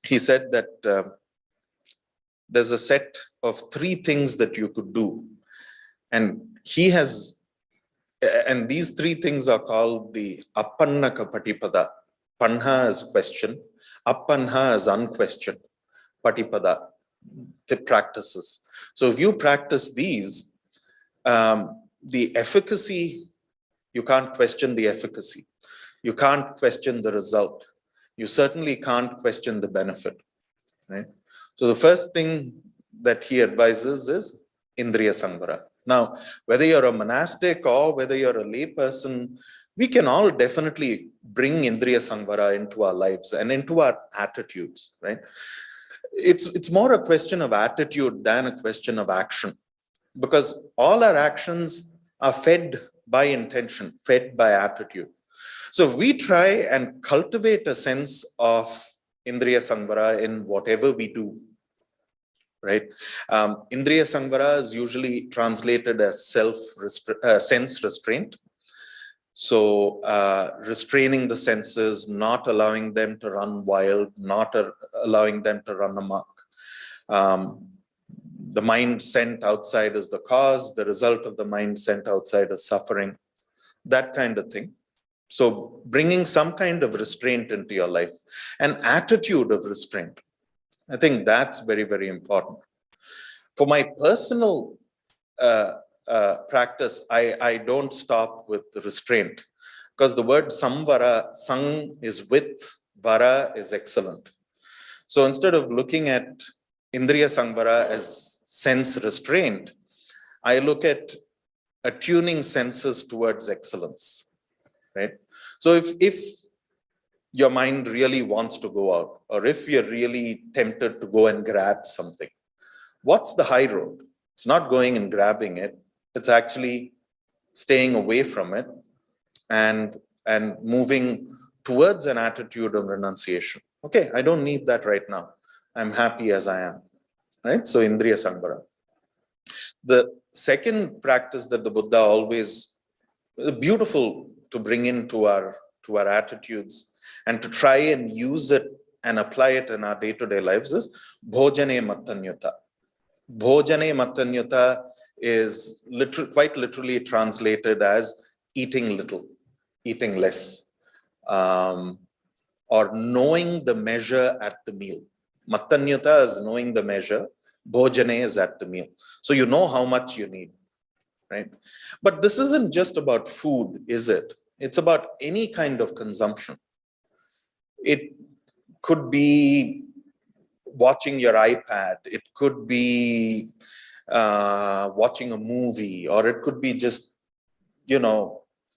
he said that there's a set of 3 things that you could do. And and these 3 things are called the Appannaka Patipada. Panha is question, Appanha is unquestioned, Patipada, the practices. So if you practice these, the efficacy, you can't question the efficacy. You can't question the result. You certainly can't question the benefit, right? So the first thing that he advises is Indriya Samvara. Now, whether you're a monastic or whether you're a lay person, we can all definitely bring Indriya Samvara into our lives and into our attitudes, right? It's more a question of attitude than a question of action, because all our actions are fed by intention, fed by attitude. So if we try and cultivate a sense of Indriya Samvara in whatever we do, right? Indriya Samvara is usually translated as sense restraint. So restraining the senses, not allowing them to run wild, not allowing them to run amok. The mind sent outside is the cause, the result of the mind sent outside is suffering, that kind of thing. So bringing some kind of restraint into your life, an attitude of restraint. I think that's very, very important. For my personal practice, I don't stop with restraint, because the word samvara, sang is with, vara is excellent. So instead of looking at Indriya Samvara as sense restraint, I look at attuning senses towards excellence, right? So if your mind really wants to go out, or if you're really tempted to go and grab something, what's the high road? It's not going and grabbing it. It's actually staying away from it and moving towards an attitude of renunciation. Okay, I don't need that right now. I'm happy as I am, right? So Indriya Samvara. The second practice that the Buddha always, beautiful to bring into our attitudes and to try and use it and apply it in our day-to-day lives, is Bhojane Mattanyuta. Bhojane Mattanyuta is quite literally translated as eating little, eating less, or knowing the measure at the meal. Mattanyuta is knowing the measure, Bhojane is at the meal. So you know how much you need, right? But this isn't just about food, is it? It's about any kind of consumption. It could be watching your iPad, it could be watching a movie, or it could be just,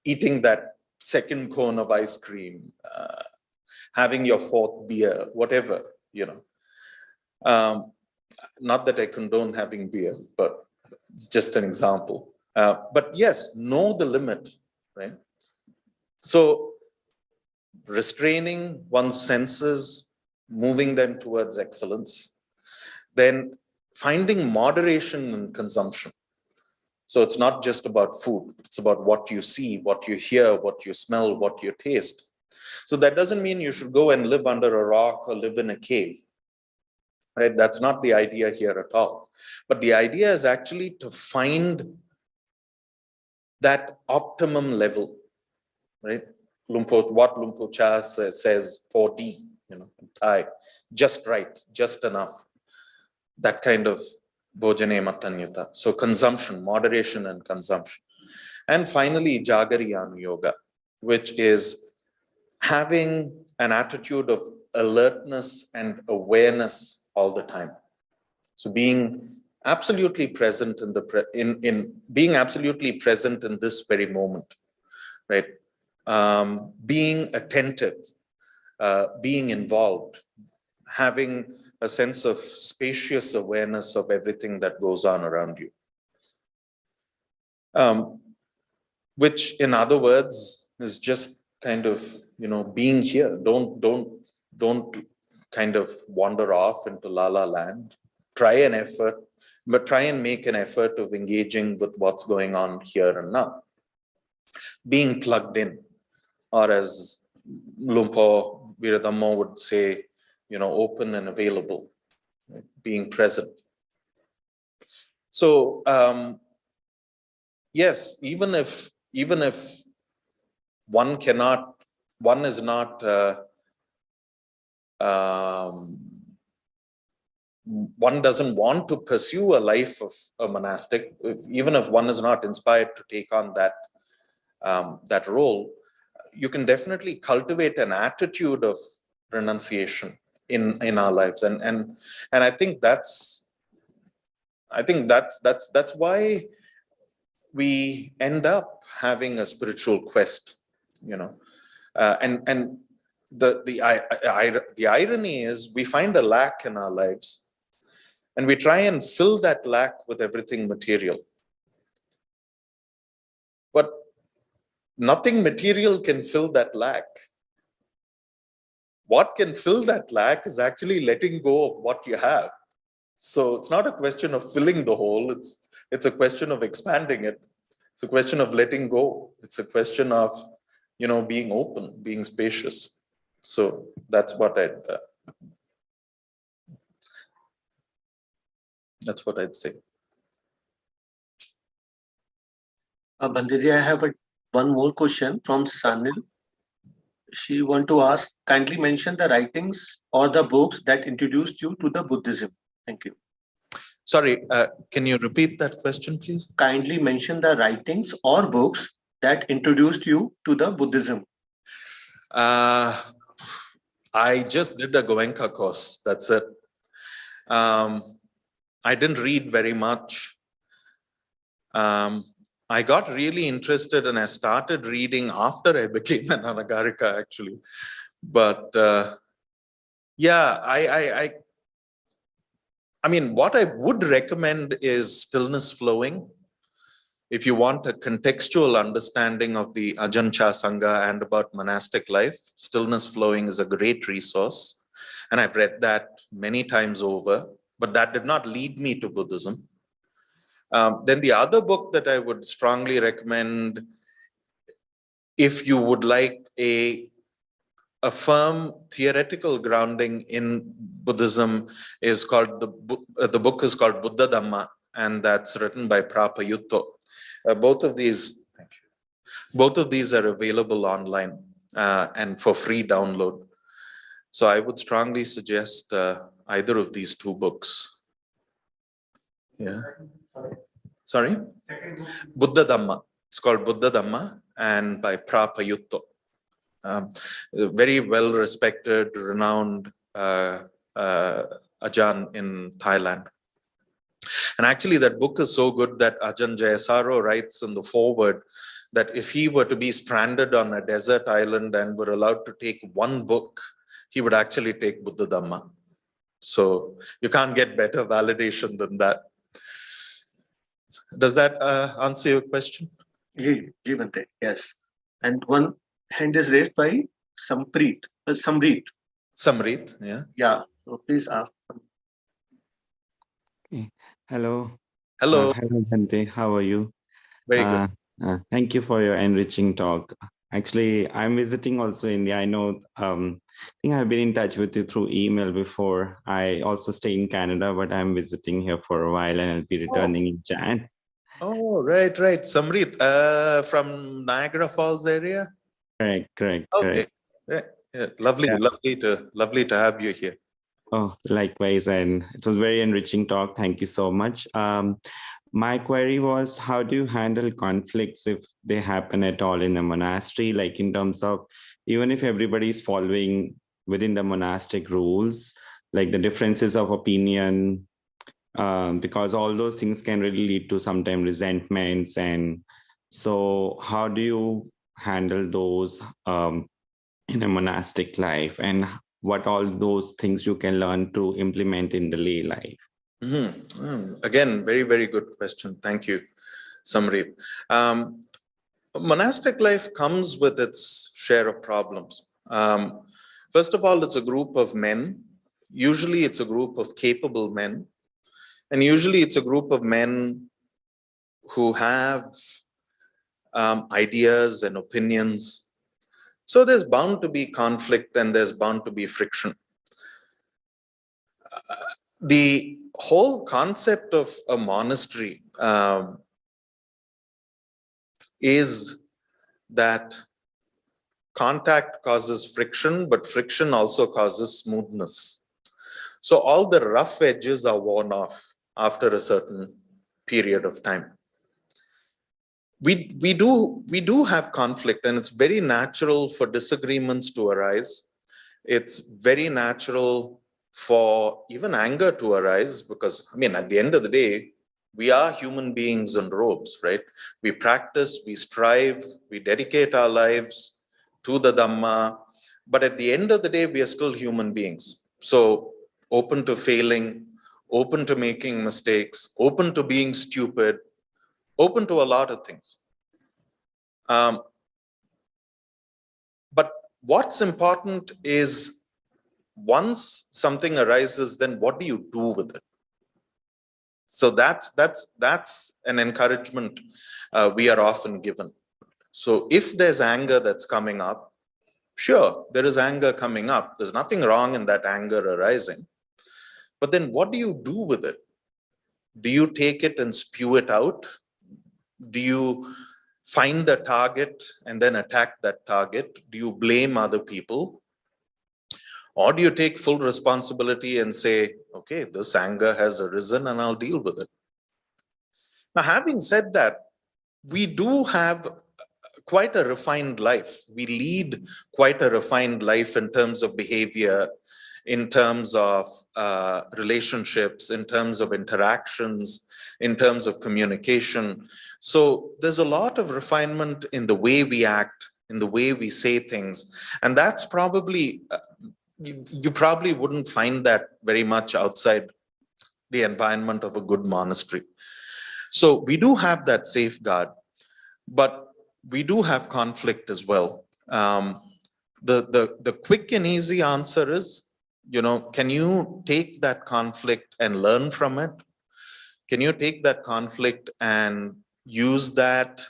eating that second cone of ice cream, having your 4th beer, whatever, not that I condone having beer, but it's just an example. But yes, know the limit, right? So restraining one's senses, moving them towards excellence, then finding moderation in consumption. So it's not just about food, it's about what you see, what you hear, what you smell, what you taste. So that doesn't mean you should go and live under a rock or live in a cave, right? That's not the idea here at all. But the idea is actually to find that optimum level, right? What Lumpur Cha says, podi, in Thai, just right, just enough. That kind of Bhojane Mattanyuta. So consumption, moderation and consumption. And finally, Jagariyanu Yoga, which is having an attitude of alertness and awareness all the time. So being absolutely present in being absolutely present in this very moment, right? Being attentive, being involved, having a sense of spacious awareness of everything that goes on around you. Which, in other words, is just kind of, being here. Don't kind of wander off into la la land. Try and make an effort of engaging with what's going on here and now. Being plugged in, or as Lumpo Viradhammo would say, open and available, right? Being present. So yes, even if one is not one doesn't want to pursue a life of a monastic, even if one is not inspired to take on that role, you can definitely cultivate an attitude of renunciation in our lives, and I think that's why we end up having a spiritual quest, and the irony is we find a lack in our lives, and we try and fill that lack with everything material. But nothing material can fill that lack. What can fill that lack is actually letting go of what you have. So it's not a question of filling the hole. It's a question of expanding it. It's a question of letting go. It's a question of, being open, being spacious. So that's what I'd say. Banteji, I have one more question from Sanil. She want to ask, kindly mention the writings or the books that introduced you to the Buddhism. Thank you. Sorry, can you repeat that question, please? Kindly mention the writings or books that introduced you to the Buddhism. I just did a Goenka course. That's it. I didn't read very much. I got really interested and I started reading after I became an Anagarika, actually. But yeah, I mean, what I would recommend is Stillness Flowing. If you want a contextual understanding of the Ajahn Chah Sangha and about monastic life, Stillness Flowing is a great resource. And I've read that many times over, but that did not lead me to Buddhism. Then the other book that I would strongly recommend, if you would like a firm theoretical grounding in Buddhism, is called the book is called Buddha Dhamma, and that's written by Prapayutto. Both of these are available online and for free download. So I would strongly suggest either of these two books. Yeah. Sorry? Buddha Dhamma. It's called Buddha Dhamma and by Prapayutto. Very well respected, renowned Ajahn in Thailand. And actually that book is so good that Ajahn Jayasaro writes in the foreword that if he were to be stranded on a desert island and were allowed to take one book, he would actually take Buddha Dhamma. So you can't get better validation than that. Does that answer your question? Bante, yes. And one hand is raised by Sampreet. Samrit, yeah. Yeah, so please ask. Okay. Hello. Hello. Hello, Bhante. How are you? Very good. Thank you for your enriching talk. Actually, I'm visiting also India. I know, I think I've been in touch with you through email before. I also stay in Canada, but I'm visiting here for a while and I'll be returning in Jan. Oh, right. Samrit, from Niagara Falls area? Correct. Okay. Yeah. Lovely to have you here. Oh, likewise. And it was very enriching talk. Thank you so much. My query was, how do you handle conflicts if they happen at all in a monastery? Like in terms of, even if everybody is following within the monastic rules, like the differences of opinion, because all those things can really lead to sometimes resentments. And so how do you handle those in a monastic life, and what all those things you can learn to implement in the lay life? Again, very, very good question. Thank you, Samrit. Monastic life comes with its share of problems. First of all, it's a group of men usually it's a group of capable men, and usually it's a group of men who have ideas and opinions. So there's bound to be conflict and there's bound to be friction. The whole concept of a monastery is that contact causes friction, but friction also causes smoothness. So all the rough edges are worn off after a certain period of time. We do have conflict, and it's very natural for disagreements to arise. It's very natural for even anger to arise, because I mean, at the end of the day, we are human beings in robes, right? We practice, we strive, we dedicate our lives to the Dhamma, but at the end of the day, we are still human beings. So open to failing, open to making mistakes, open to being stupid, open to a lot of things. But what's important is, once something arises, then what do you do with it? So that's an encouragement we are often given. So if there's anger that's coming up, sure, there is anger coming up. There's nothing wrong in that anger arising. But then what do you do with it? Do you take it and spew it out? Do you find a target and then attack that target? Do you blame other people? Or do you take full responsibility and say, okay, this anger has arisen and I'll deal with it? Now, having said that, we do have quite a refined life. We lead quite a refined life in terms of behavior, in terms of relationships, in terms of interactions, in terms of communication. So there's a lot of refinement in the way we act, in the way we say things. And that's probably, you probably wouldn't find that very much outside the environment of a good monastery. So we do have that safeguard, but we do have conflict as well. The quick and easy answer is, can you take that conflict and learn from it? Can you take that conflict and use that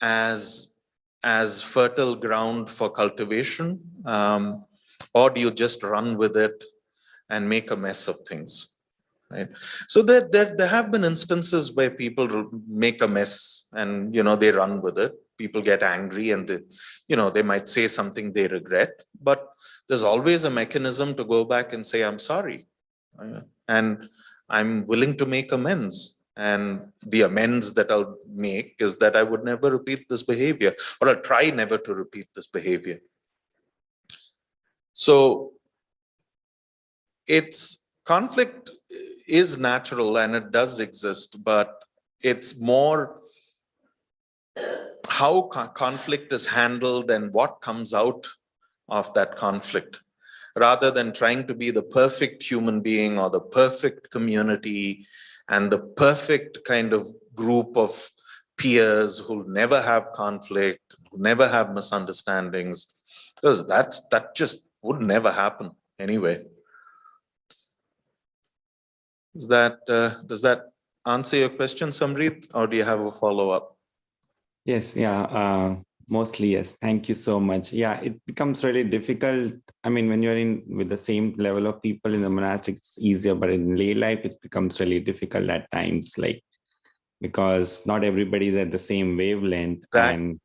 as fertile ground for cultivation? Or do you just run with it and make a mess of things? Right. So there have been instances where people make a mess and they run with it. People get angry and they might say something they regret, but there's always a mechanism to go back and say, I'm sorry, and I'm willing to make amends. And the amends that I'll make is that I would never repeat this behavior, or I'll try never to repeat this behavior. So conflict is natural and it does exist, but it's more how conflict is handled and what comes out of that conflict, rather than trying to be the perfect human being or the perfect community and the perfect kind of group of peers who'll never have conflict, who never have misunderstandings, because that just would never happen anyway. Does that answer your question, Samrit, or do you have a follow-up? Yes, yeah, mostly yes. Thank you so much. Yeah, it becomes really difficult. I mean, when you're in with the same level of people in the monastic, it's easier, but in lay life, it becomes really difficult at times, because not everybody's at the same wavelength. Exactly.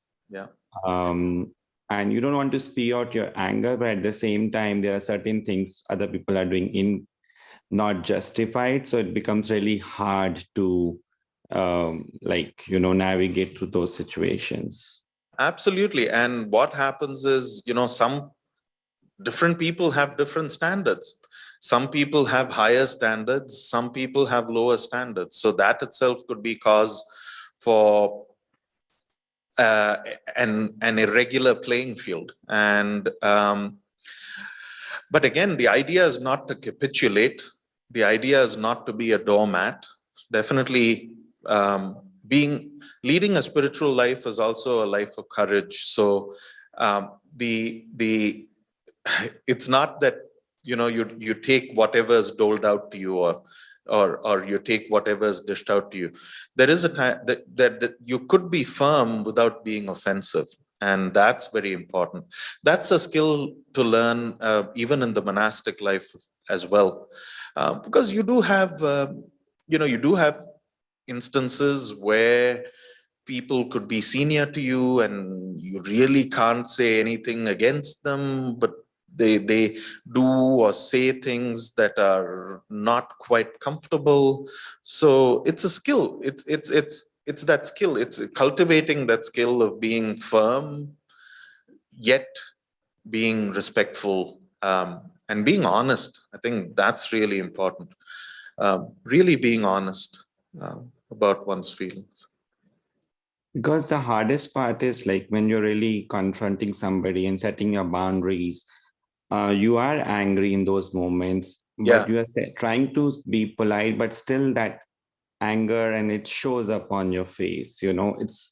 And you don't want to spew out your anger, but at the same time, there are certain things other people are doing not justified. So it becomes really hard to navigate through those situations. Absolutely. And what happens is, some different people have different standards. Some people have higher standards, some people have lower standards. So that itself could be cause for an irregular playing field. And but again, the idea is not to capitulate. The idea is not to be a doormat. Definitely, leading a spiritual life is also a life of courage. So it's not that you take whatever is doled out to you, or you take whatever is dished out to you. There is a time that you could be firm without being offensive. And that's very important. That's a skill to learn even in the monastic life as well. Because you do have instances where people could be senior to you and you really can't say anything against them, but they do or say things that are not quite comfortable. So it's a skill. It's that skill. It's cultivating that skill of being firm, yet being respectful, and being honest. I think that's really important. Really being honest about one's feelings. Because the hardest part is like when you're really confronting somebody and setting your boundaries, you are angry in those moments, but you are trying to be polite, but still that anger, and it shows up on your face. It's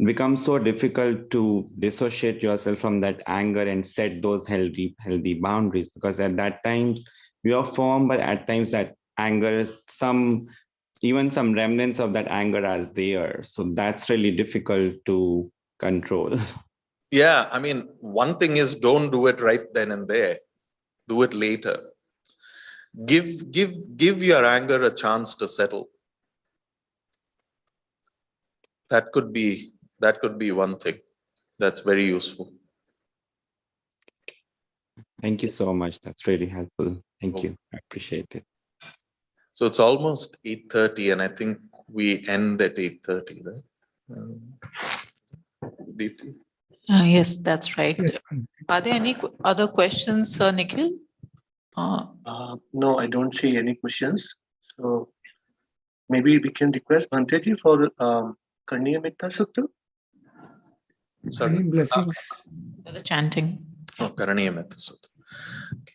becomes so difficult to dissociate yourself from that anger and set those healthy boundaries, because at that times you are firm, but at times that anger, even some remnants of that anger are there. So that's really difficult to control. Yeah, I mean, one thing is, don't do it right then and there. Do it later. Give your anger a chance to settle. That could be one thing that's very useful. Thank you so much. That's really helpful. Thank you. I appreciate it. So it's almost 8:30, and I think we end at 8:30, right? Deepti? Yes, that's right. Yes. Are there any other questions, Nikhil? No, I don't see any questions. So maybe we can request Bhanteji for Karniya Mitta Sutta. Sorry. Any blessings? For the chanting. Oh, Karaniya Metta Sutta. Okay.